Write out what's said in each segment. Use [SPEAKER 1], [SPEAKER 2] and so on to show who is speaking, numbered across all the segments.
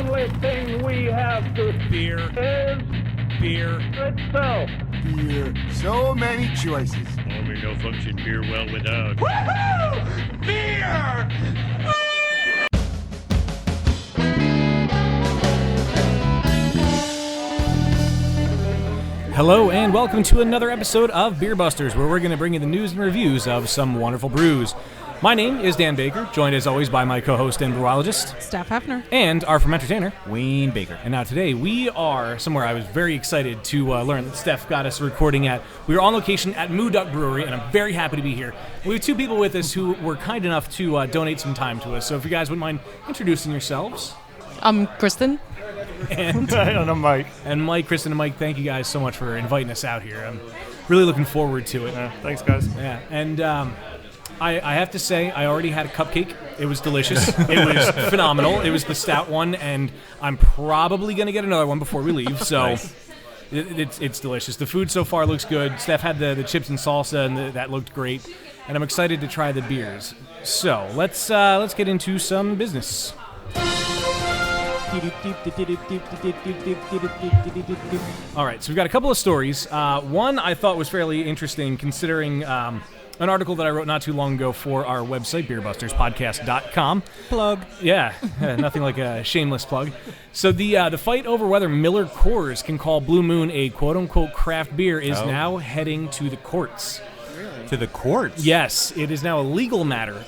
[SPEAKER 1] only thing we have to
[SPEAKER 2] Beer.
[SPEAKER 1] is
[SPEAKER 2] Beer.
[SPEAKER 1] itself.
[SPEAKER 3] Beer. So many choices.
[SPEAKER 4] Only no function beer well without.
[SPEAKER 2] Woohoo! Beer!
[SPEAKER 5] Hello and welcome to another episode of Beer Busters, where we're going to bring you the news and reviews of some wonderful brews. My name is Dan Baker, joined as always by my co-host and brewologist,
[SPEAKER 6] Steph Hefner,
[SPEAKER 5] and our from entertainer,
[SPEAKER 7] Wayne Baker.
[SPEAKER 5] And now today we are somewhere I was very excited to learn that Steph got us recording at. We are on location at Moo-Duck Brewery, and I'm very happy to be here. We have two people with us who were kind enough to donate some time to us, so if you guys wouldn't mind introducing yourselves.
[SPEAKER 6] I'm Kristen.
[SPEAKER 5] And
[SPEAKER 7] I'm Mike.
[SPEAKER 5] And Mike, Kristen, and Mike, thank you guys so much for inviting us out here. I'm really looking forward to it.
[SPEAKER 7] Thanks, guys.
[SPEAKER 5] Yeah, and I have to say, I already had a cupcake. It was delicious. It was phenomenal. It was the stout one, and I'm probably going to get another one before we leave, so
[SPEAKER 7] Nice.
[SPEAKER 5] it's delicious. The food so far looks good. Steph had the chips and salsa, and that looked great, and I'm excited to try the beers. So let's get into some business. All right, so we've got a couple of stories. One I thought was fairly interesting, considering an article that I wrote not too long ago for our website, beerbusterspodcast.com.
[SPEAKER 7] Plug.
[SPEAKER 5] Yeah, nothing like a shameless plug. So the fight over whether MillerCoors can call Blue Moon a quote-unquote craft beer is now heading to the courts.
[SPEAKER 7] To the courts?
[SPEAKER 5] Yes, it is now a legal matter.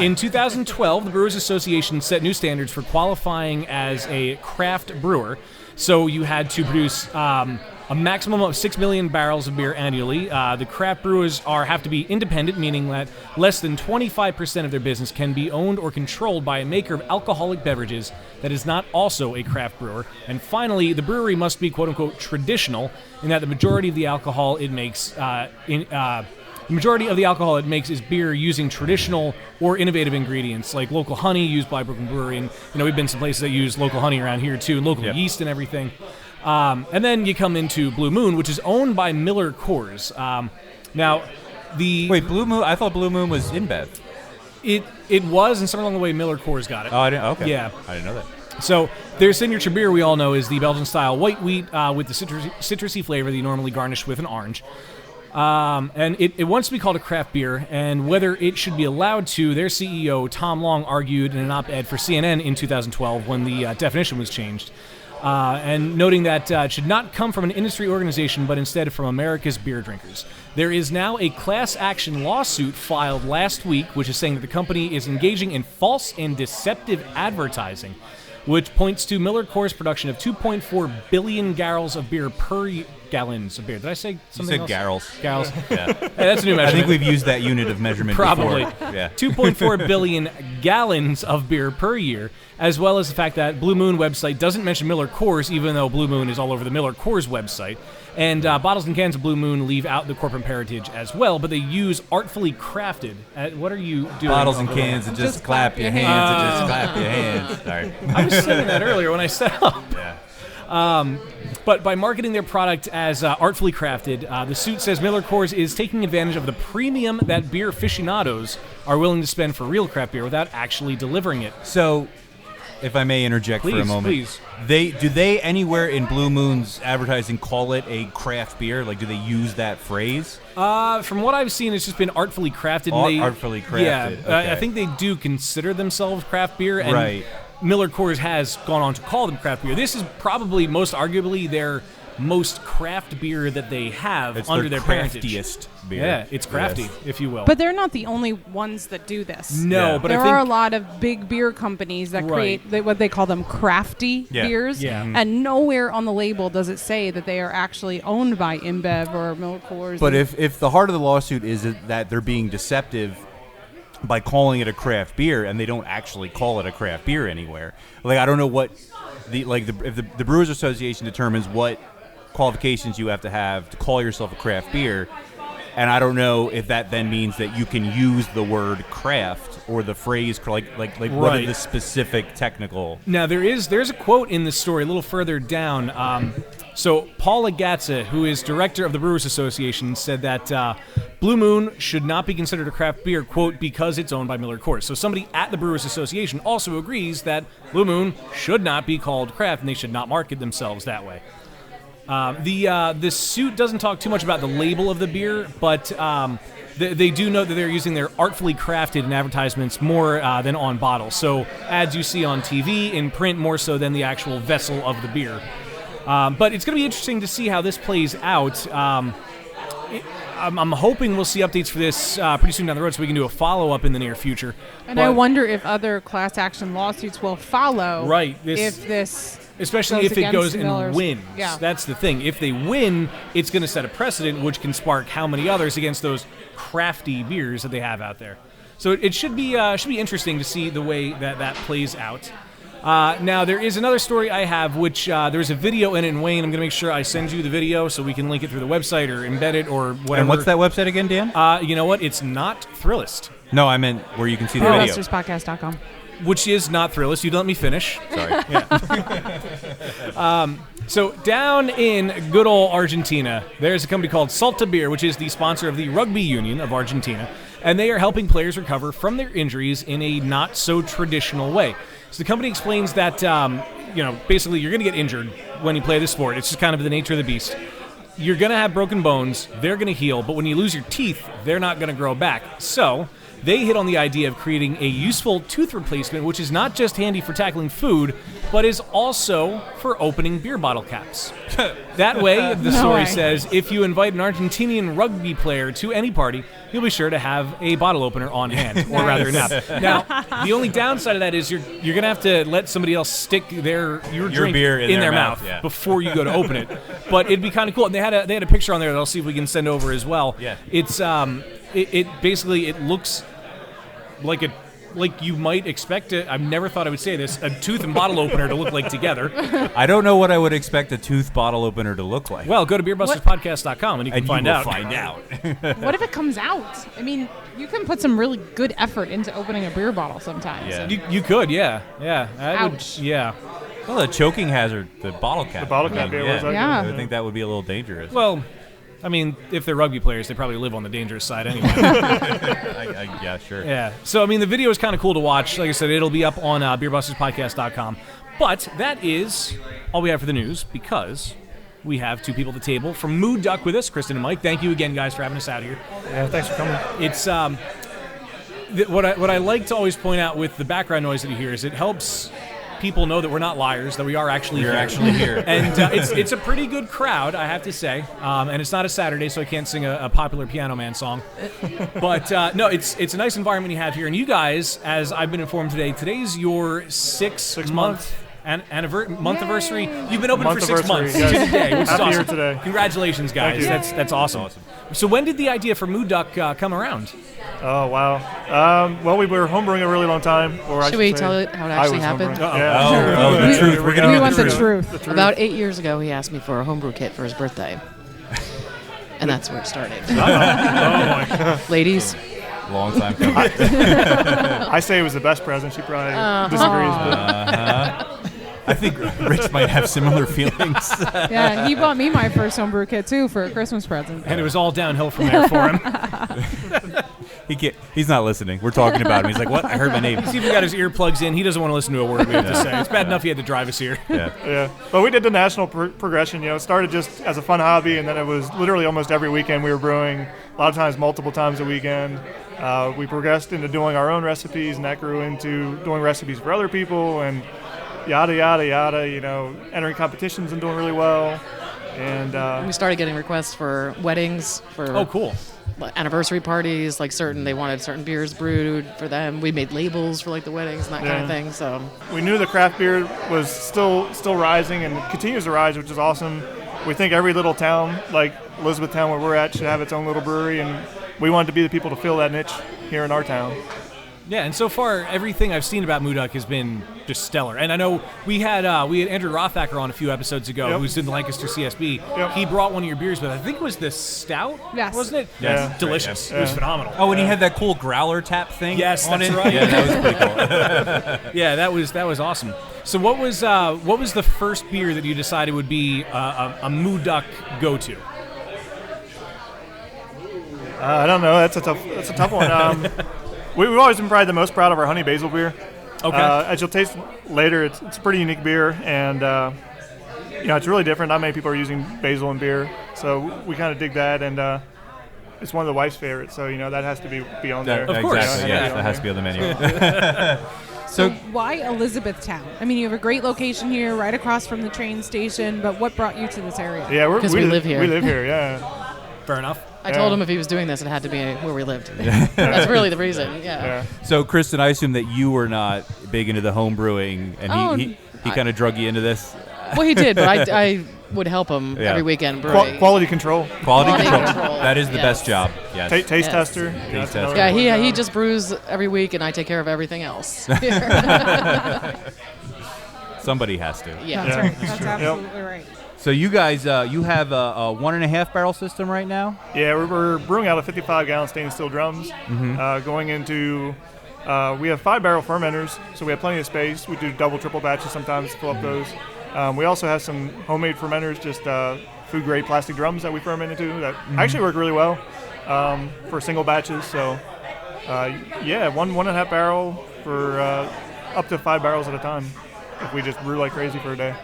[SPEAKER 5] In 2012, the Brewers Association set new standards for qualifying as a craft brewer. So you had to produce a maximum of 6 million barrels of beer annually. The craft brewers have to be independent, meaning that less than 25% of their business can be owned or controlled by a maker of alcoholic beverages that is not also a craft brewer. And finally, the brewery must be quote-unquote traditional, in that the majority of the alcohol it makes is beer using traditional or innovative ingredients, like local honey used by Brooklyn Brewery, and we've been some places that use local honey around here too, and local yeast and everything. And then you come into Blue Moon, which is owned by MillerCoors.
[SPEAKER 7] Wait, Blue Moon? I thought Blue Moon was InBev.
[SPEAKER 5] It was, and somewhere along the way, MillerCoors got it.
[SPEAKER 7] Oh, I didn't. Okay.
[SPEAKER 5] Yeah,
[SPEAKER 7] I didn't know that.
[SPEAKER 5] So their signature beer, we all know, is the Belgian-style white wheat with the citrusy flavor that you normally garnish with an orange. And it wants to be called a craft beer, and whether it should be allowed to, their CEO, Tom Long, argued in an op-ed for CNN in 2012 when the definition was changed, and noting that it should not come from an industry organization, but instead from America's beer drinkers. There is now a class action lawsuit filed last week, which is saying that the company is engaging in false and deceptive advertising, which points to MillerCoors' production of 2.4 billion gallons of beer gallons of beer. Did I say something else?
[SPEAKER 7] You said garrels.
[SPEAKER 5] Gallons.
[SPEAKER 7] Yeah.
[SPEAKER 5] Hey, that's a new measurement.
[SPEAKER 7] I think we've used that unit of measurement
[SPEAKER 5] Probably.
[SPEAKER 7] before. Yeah.
[SPEAKER 5] 2.4 billion gallons of beer per year, as well as the fact that Blue Moon website doesn't mention MillerCoors, even though Blue Moon is all over the MillerCoors website. And bottles and cans of Blue Moon leave out the corporate heritage as well, but they use artfully crafted. What are you doing?
[SPEAKER 7] Bottles and cans and just clap your hands and just clap your hands. Sorry.
[SPEAKER 5] I was saying that earlier when I set up.
[SPEAKER 7] Yeah.
[SPEAKER 5] But by marketing their product as artfully crafted, the suit says MillerCoors is taking advantage of the premium that beer aficionados are willing to spend for real craft beer without actually delivering it.
[SPEAKER 7] So, if I may interject for a moment.
[SPEAKER 5] Please.
[SPEAKER 7] Do they anywhere in Blue Moon's advertising call it a craft beer? Like, do they use that phrase?
[SPEAKER 5] From what I've seen, it's just been artfully crafted.
[SPEAKER 7] Artfully crafted.
[SPEAKER 5] Yeah,
[SPEAKER 7] okay.
[SPEAKER 5] I think they do consider themselves craft beer, and
[SPEAKER 7] right.
[SPEAKER 5] MillerCoors has gone on to call them craft beer. This is probably most arguably their most craft beer that they have
[SPEAKER 7] It's
[SPEAKER 5] under their parentage.
[SPEAKER 7] craftiest beer.
[SPEAKER 5] Yeah, it's crafty,
[SPEAKER 7] Yes.
[SPEAKER 5] if you will.
[SPEAKER 6] But they're not the only ones that do this.
[SPEAKER 5] No,
[SPEAKER 7] Yeah.
[SPEAKER 5] but
[SPEAKER 6] there
[SPEAKER 5] I think
[SPEAKER 6] are a lot of big beer companies that
[SPEAKER 5] Right.
[SPEAKER 6] create what they call them crafty
[SPEAKER 7] Yeah.
[SPEAKER 6] beers.
[SPEAKER 5] Yeah. Mhm.
[SPEAKER 6] And nowhere on the label does it say that they are actually owned by InBev or MillerCoors.
[SPEAKER 7] But if the heart of the lawsuit is that they're being deceptive by calling it a craft beer and they don't actually call it a craft beer anywhere, like I don't know what if the Brewers Association determines what qualifications you have to call yourself a craft beer, and I don't know if that then means that you can use the word craft or the phrase what are the specific technical.
[SPEAKER 5] Now there's a quote in the story a little further down. So Paula Gatza, who is director of the Brewers Association, said that Blue Moon should not be considered a craft beer, quote, because it's owned by MillerCoors. So somebody at the Brewers Association also agrees that Blue Moon should not be called craft, and they should not market themselves that way. The suit doesn't talk too much about the label of the beer, but they do note that they're using their artfully crafted in advertisements more than on bottles. So ads you see on TV, in print, more so than the actual vessel of the beer. But it's going to be interesting to see how this plays out. I'm hoping we'll see updates for this pretty soon down the road so we can do a follow-up in the near future.
[SPEAKER 6] And I wonder if other class action lawsuits will follow.
[SPEAKER 5] Right.
[SPEAKER 6] If this...
[SPEAKER 5] Especially if it goes and wins.
[SPEAKER 6] Yeah.
[SPEAKER 5] That's the thing. If they win, it's going to set a precedent, which can spark how many others against those crafty beers that they have out there. So it should be interesting to see the way that plays out. Now, there is another story I have, which there's a video in it, and Wayne, I'm going to make sure I send you the video so we can link it through the website or embed it or whatever.
[SPEAKER 7] And what's that website again, Dan?
[SPEAKER 5] You know what? It's not Thrillist.
[SPEAKER 7] No, I meant where you can see the video.
[SPEAKER 6] BrewmastersPodcast.com.
[SPEAKER 5] Which is not Thrillist. You'd let me finish.
[SPEAKER 7] Sorry.
[SPEAKER 5] So down in good old Argentina, there's a company called Salta Beer, which is the sponsor of the Rugby Union of Argentina, and they are helping players recover from their injuries in a not-so-traditional way. So the company explains that, basically you're going to get injured when you play this sport. It's just kind of the nature of the beast. You're going to have broken bones. They're going to heal. But when you lose your teeth, they're not going to grow back. So they hit on the idea of creating a useful tooth replacement, which is not just handy for tackling food, but is also for opening beer bottle caps. That way, the story says, if you invite an Argentinian rugby player to any party, you'll be sure to have a bottle opener on hand, or rather not. Now, the only downside of that is you're going to have to let somebody else stick your drink
[SPEAKER 7] beer in
[SPEAKER 5] their mouth before you go to open it. But it'd be kind of cool. And they had a picture on there that I'll see if we can send over as well.
[SPEAKER 7] Yeah.
[SPEAKER 5] It's it looks like you might expect it. I've never thought I would say this, a tooth and bottle opener to look like together.
[SPEAKER 7] I don't know what I would expect a tooth bottle opener to look like.
[SPEAKER 5] Well, go to beerbusterspodcast.com and you can find out.
[SPEAKER 6] What if it comes out? I mean, you can put some really good effort into opening a beer bottle sometimes.
[SPEAKER 7] Yeah.
[SPEAKER 5] You could, yeah.
[SPEAKER 6] Ouch.
[SPEAKER 7] Well, the choking hazard, the bottle cap.
[SPEAKER 2] The bottle cap,
[SPEAKER 6] Yeah.
[SPEAKER 7] I would think that would be a little dangerous.
[SPEAKER 5] Well, I mean, if they're rugby players, they probably live on the dangerous side anyway.
[SPEAKER 7] Yeah, sure.
[SPEAKER 5] Yeah. So, I mean, the video is kind of cool to watch. Like I said, it'll be up on beerbusterspodcast.com. But that is all we have for the news, because we have two people at the table from Moo-Duck with us, Kristen and Mike. Thank you again, guys, for having us out here.
[SPEAKER 2] Yeah, thanks for coming.
[SPEAKER 5] It's what I like to always point out with the background noise that you hear is it helps people know that we're not liars, that we are actually here. And it's a pretty good crowd, I have to say. And it's not a Saturday, so I can't sing a popular Piano Man song. But no, it's a nice environment you have here. And you guys, as I've been informed today, today's your six-month anniversary. You've been open for 6 months to today, which is awesome.
[SPEAKER 2] Here today.
[SPEAKER 5] Congratulations, guys. That's awesome. So when did the idea for Moo-Duck come around?
[SPEAKER 2] Oh, wow. Well, we were homebrewing a really long time.
[SPEAKER 8] Should we tell it how it actually happened?
[SPEAKER 2] Yeah.
[SPEAKER 7] Oh, the truth. We're going
[SPEAKER 6] We
[SPEAKER 7] to
[SPEAKER 6] want the truth.
[SPEAKER 8] About 8 years ago, he asked me for a homebrew kit for his birthday. And that's where it started. Ladies.
[SPEAKER 7] Long time coming.
[SPEAKER 2] I say it was the best present. She probably disagrees. But
[SPEAKER 7] I think Rich might have similar feelings.
[SPEAKER 6] Yeah, he bought me my first homebrew kit, too, for a Christmas present.
[SPEAKER 5] And it was all downhill from there for him.
[SPEAKER 7] He's not listening. We're talking about him. He's like, what? I heard my name.
[SPEAKER 5] He's even got his earplugs in. He doesn't want to listen to a word we have to say. It's bad enough he had to drive us here.
[SPEAKER 2] Yeah. But we did the national progression. It started just as a fun hobby, and then it was literally almost every weekend we were brewing, a lot of times multiple times a weekend. We progressed into doing our own recipes, and that grew into doing recipes for other people, and yada, yada, yada, entering competitions and doing really well. And
[SPEAKER 8] We started getting requests for weddings, for
[SPEAKER 5] cool.
[SPEAKER 8] anniversary parties, they wanted certain beers brewed for them. We made labels for the weddings and that kind of thing. So
[SPEAKER 2] we knew the craft beer was still rising and continues to rise, which is awesome. We think every little town, like Elizabethtown where we're at, should have its own little brewery, and we wanted to be the people to fill that niche here in our town.
[SPEAKER 5] Yeah, and so far everything I've seen about Moo-Duck has been just stellar. And I know we had Andrew Rothacker on a few episodes ago, who's in the Lancaster CSB.
[SPEAKER 2] Yep.
[SPEAKER 5] He brought one of your beers, but I think it was the stout,
[SPEAKER 6] Yes.
[SPEAKER 5] wasn't it?
[SPEAKER 2] Yeah.
[SPEAKER 5] Delicious.
[SPEAKER 2] Yeah.
[SPEAKER 5] It was phenomenal.
[SPEAKER 7] Oh, and he had that cool growler tap thing.
[SPEAKER 5] Yes,
[SPEAKER 7] on
[SPEAKER 5] that's
[SPEAKER 7] it.
[SPEAKER 5] right.
[SPEAKER 7] Yeah, that was pretty cool.
[SPEAKER 5] Yeah, that was awesome. So what was the first beer that you decided would be a Moo-Duck go-to?
[SPEAKER 2] I don't know. That's a tough one. We've always been probably the most proud of our honey basil beer.
[SPEAKER 5] Okay.
[SPEAKER 2] As you'll taste later, it's a pretty unique beer, and it's really different. Not many people are using basil in beer, so we kind of dig that, and it's one of the wife's favorites. So that has to be on there.
[SPEAKER 5] Of course.
[SPEAKER 7] Exactly.
[SPEAKER 2] Yeah,
[SPEAKER 7] Yeah,
[SPEAKER 2] yeah.
[SPEAKER 7] that has to be on the menu.
[SPEAKER 6] So why Elizabethtown? I mean, you have a great location here, right across from the train station. But what brought you to this area?
[SPEAKER 2] Yeah,
[SPEAKER 8] Because we live here.
[SPEAKER 2] We live here. Yeah.
[SPEAKER 5] Fair enough.
[SPEAKER 8] I told him if he was doing this, it had to be where we lived. That's really the reason. Yeah.
[SPEAKER 7] So, Kristen, I assume that you were not big into the home brewing, and
[SPEAKER 8] Oh,
[SPEAKER 7] he kind of drug you into this.
[SPEAKER 8] Well, he did, but I would help him
[SPEAKER 7] Yeah.
[SPEAKER 8] every weekend brewing.
[SPEAKER 2] Quality control.
[SPEAKER 7] Quality control.
[SPEAKER 8] control.
[SPEAKER 7] That is the
[SPEAKER 8] Yes.
[SPEAKER 7] best job. Yes.
[SPEAKER 2] Taste
[SPEAKER 8] Yes.
[SPEAKER 2] tester.
[SPEAKER 7] Taste
[SPEAKER 2] That's another
[SPEAKER 7] tester.
[SPEAKER 8] Yeah,
[SPEAKER 2] one.
[SPEAKER 8] he just brews every week, and I take care of everything else.
[SPEAKER 7] Somebody has to.
[SPEAKER 8] Yeah.
[SPEAKER 6] That's right. That's absolutely right.
[SPEAKER 7] So you guys, you have a 1.5 barrel system right now?
[SPEAKER 2] Yeah, we're brewing out of 55-gallon stainless steel drums. Going into, we have 5-barrel fermenters, so we have plenty of space. We do double, triple batches sometimes to fill up those. We also have some homemade fermenters, just food-grade plastic drums that we ferment into that actually work really well for single batches. So, 1.5 barrel for up to 5 barrels at a time if we just brew like crazy for a day.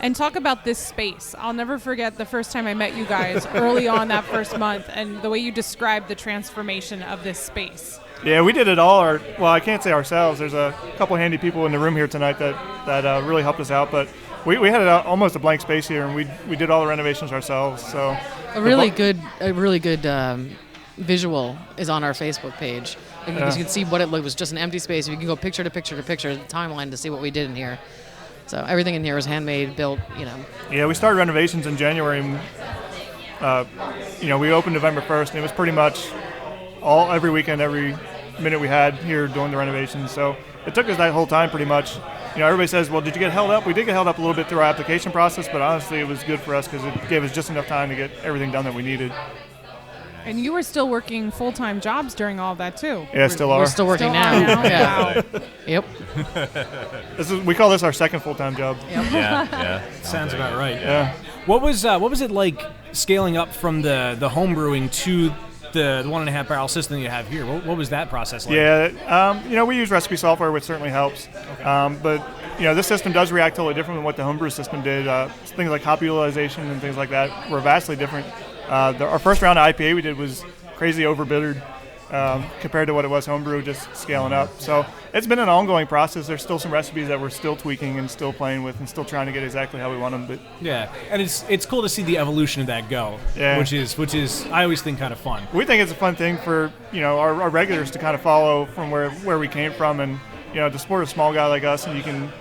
[SPEAKER 6] And talk about this space. I'll never forget the first time I met you guys early on that first month, and the way you described the transformation of this space.
[SPEAKER 2] Yeah, we did it all. I can't say ourselves. There's a couple handy people in the room here tonight that really helped us out. But we had almost a blank space here, and we did all the renovations ourselves. So
[SPEAKER 8] A really good visual is on our Facebook page. And you can see what it was just an empty space. You can go picture to picture to picture, the timeline to see what we did in here. So everything in here is handmade, built,
[SPEAKER 2] Yeah, we started renovations in January. We opened November 1st, and it was pretty much every weekend, every minute we had here doing the renovations. So it took us that whole time pretty much. Everybody says, well, did you get held up? We did get held up a little bit through our application process, but honestly, it was good for us because it gave us just enough time to get everything done that we needed.
[SPEAKER 6] And you were still working full-time jobs during all of that, too.
[SPEAKER 2] Yeah, still are.
[SPEAKER 8] We're still working
[SPEAKER 6] Still
[SPEAKER 8] now.
[SPEAKER 6] are now?
[SPEAKER 8] Yeah.
[SPEAKER 6] Wow.
[SPEAKER 8] Yep.
[SPEAKER 2] We call this our second full-time job.
[SPEAKER 7] Yeah.
[SPEAKER 5] Sounds about right.
[SPEAKER 2] Yeah.
[SPEAKER 5] What was it like scaling up from the home brewing to the 1.5 barrel system that you have here? What was that process like?
[SPEAKER 2] Yeah, we use recipe software, which certainly helps. But this system does react totally different than what the homebrew system did. Things like hop utilization and things like that were vastly different. Our first round of IPA we did was crazy overbittered compared to what it was homebrew, just scaling up. So it's been an ongoing process. There's still some recipes that we're still tweaking and still playing with and still trying to get exactly how we want them. But
[SPEAKER 5] Yeah, and it's cool to see the evolution of that go.
[SPEAKER 2] Yeah.
[SPEAKER 5] Which is I always think kind of fun.
[SPEAKER 2] we think it's a fun thing for our regulars to kind of follow from where we came from, and to support a small guy like us, and you can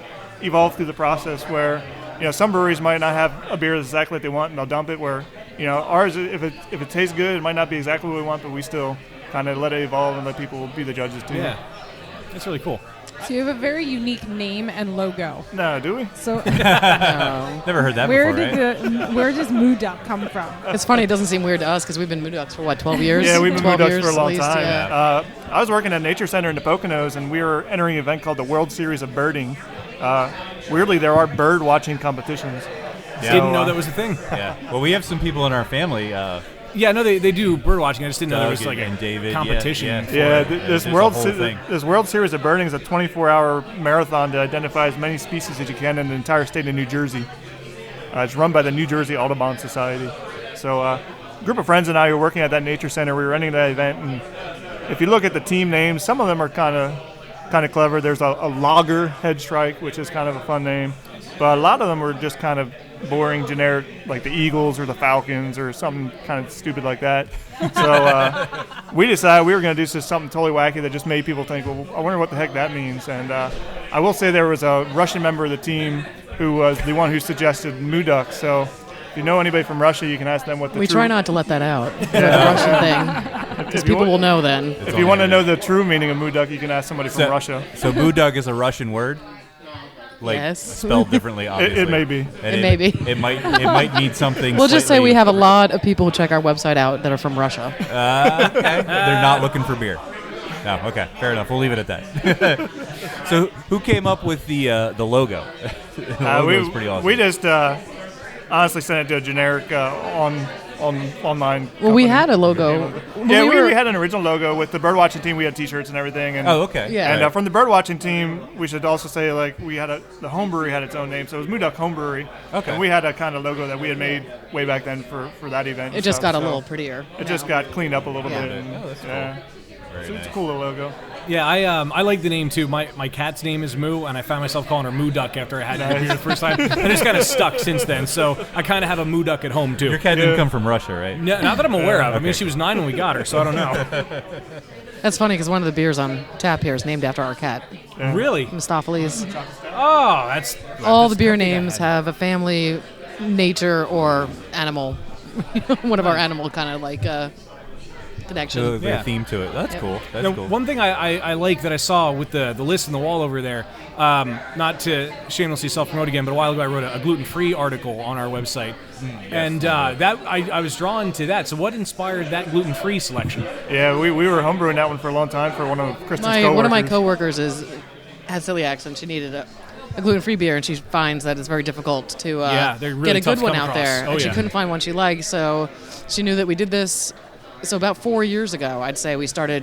[SPEAKER 2] evolve through the process where some breweries might not have a beer that's exactly what they want and they'll dump it, where ours, if it tastes good, it might not be exactly what we want, but we still kind of let it evolve and let people be the judges too.
[SPEAKER 5] Yeah, that's really cool.
[SPEAKER 6] So you have a very unique name and logo.
[SPEAKER 2] No, do we?
[SPEAKER 6] So
[SPEAKER 7] Never heard that
[SPEAKER 6] where
[SPEAKER 7] before, right?
[SPEAKER 6] where does Moo-Duck come from?
[SPEAKER 8] It's funny. It doesn't seem weird to us because we've been Moo-Ducks for, 12 years?
[SPEAKER 2] Yeah, we've been
[SPEAKER 8] 12
[SPEAKER 2] Moo-Ducks
[SPEAKER 8] years
[SPEAKER 2] for a
[SPEAKER 8] at
[SPEAKER 2] long
[SPEAKER 8] least,
[SPEAKER 2] time.
[SPEAKER 8] Yeah.
[SPEAKER 2] I was working at Nature Center in the Poconos, and we were entering an event called the World Series of Birding. Weirdly, there are bird watching competitions.
[SPEAKER 7] Yeah.
[SPEAKER 5] Didn't know that was a thing.
[SPEAKER 7] Yeah. Well, we have some people in our family.
[SPEAKER 5] Yeah, no, they do bird watching. I just didn't know there
[SPEAKER 7] Doug
[SPEAKER 5] was like
[SPEAKER 7] and
[SPEAKER 5] a
[SPEAKER 7] David,
[SPEAKER 5] competition.
[SPEAKER 7] yeah.
[SPEAKER 5] for
[SPEAKER 2] Yeah,
[SPEAKER 5] it.
[SPEAKER 2] this
[SPEAKER 7] there's a
[SPEAKER 2] World
[SPEAKER 7] whole thing.
[SPEAKER 2] this World Series of Birding is a 24-hour marathon to identify as many species as you can in the entire state of New Jersey. It's run by the New Jersey Audubon Society. So a group of friends and I were working at that nature center. We were running that event, and if you look at the team names, some of them are kind of clever. There's a logger head strike, which is kind of a fun name, but a lot of them were just kind of boring, generic, like the Eagles or the Falcons or something kind of stupid like that. So we decided we were going to do something totally wacky that just made people think, well, I wonder what the heck that means. And I will say there was a Russian member of the team who was the one who suggested Moo-Duck. So if you know anybody from Russia, you can ask them what the
[SPEAKER 8] We
[SPEAKER 2] true...
[SPEAKER 8] try not to let that out. The Russian thing. Because people will know then.
[SPEAKER 2] If you want to know the true meaning of Moo-Duck, you can ask somebody from Russia.
[SPEAKER 7] So Moo-Duck is a Russian word? Like
[SPEAKER 8] Yes.
[SPEAKER 7] spelled differently, obviously.
[SPEAKER 2] It may be.
[SPEAKER 7] And
[SPEAKER 8] It may be.
[SPEAKER 7] It might mean something.
[SPEAKER 8] We'll just say
[SPEAKER 7] slightly-
[SPEAKER 8] we have a lot of people who check our website out that are from Russia.
[SPEAKER 7] Okay. They're not looking for beer. No. Okay. Fair enough. We'll leave it at that. So who came up with the logo? The logo is pretty awesome.
[SPEAKER 2] We just honestly sent it to a generic online.
[SPEAKER 8] Well, we
[SPEAKER 2] company.
[SPEAKER 8] had a logo.
[SPEAKER 2] Yeah,
[SPEAKER 8] When
[SPEAKER 2] we had an original logo with the birdwatching team. We had T-shirts and everything. And,
[SPEAKER 7] Oh, okay.
[SPEAKER 8] Yeah.
[SPEAKER 2] And from the birdwatching team, we should also say like we had the home brewery had its own name, so it was Moo-Duck Home Brewery.
[SPEAKER 7] Okay.
[SPEAKER 2] And we had a kind of logo that we had made way back then for that event.
[SPEAKER 8] It just
[SPEAKER 2] stuff,
[SPEAKER 8] got a
[SPEAKER 2] so
[SPEAKER 8] little prettier.
[SPEAKER 2] It just got cleaned up a little
[SPEAKER 8] Yeah.
[SPEAKER 2] bit. And,
[SPEAKER 7] that's cool.
[SPEAKER 2] yeah.
[SPEAKER 7] Very
[SPEAKER 2] So
[SPEAKER 7] nice.
[SPEAKER 2] it's a cool little logo.
[SPEAKER 5] Yeah, I like the name too. My cat's name is Moo, and I found myself calling her Moo-Duck after I had her the first time, and it's kind of stuck since then. So I kind of have a Moo-Duck at home too.
[SPEAKER 7] Your cat didn't come from Russia, right?
[SPEAKER 5] No, not that I'm aware of. I mean,
[SPEAKER 7] Okay.
[SPEAKER 5] she was 9 when we got her, so I don't know.
[SPEAKER 8] That's funny because one of the beers on tap here is named after our cat,
[SPEAKER 5] Really?
[SPEAKER 8] Mistopheles.
[SPEAKER 5] Oh, that's
[SPEAKER 8] All the beer names have a family, nature, or animal. One of our animal kind of like connection.
[SPEAKER 7] So there's
[SPEAKER 5] Yeah.
[SPEAKER 7] a theme to it. That's cool. That's
[SPEAKER 5] Now,
[SPEAKER 7] cool.
[SPEAKER 5] one thing I like that I saw with the list on the wall over there, not to shamelessly self-promote again, but a while ago I wrote a gluten-free article on our website, and that I was drawn to that. So what inspired that gluten-free selection?
[SPEAKER 2] Yeah, we were homebrewing that one for a long time for one of Kristen's coworkers.
[SPEAKER 8] One of my coworkers has celiac, and she needed a gluten-free beer, and she finds that it's very difficult to
[SPEAKER 5] they're really
[SPEAKER 8] get a
[SPEAKER 5] tough
[SPEAKER 8] good
[SPEAKER 5] to
[SPEAKER 8] one
[SPEAKER 5] come
[SPEAKER 8] out
[SPEAKER 5] across.
[SPEAKER 8] there.
[SPEAKER 5] Oh,
[SPEAKER 8] And she
[SPEAKER 5] yeah.
[SPEAKER 8] couldn't find one she liked, so she knew that we did this. So about 4 years ago, I'd say we started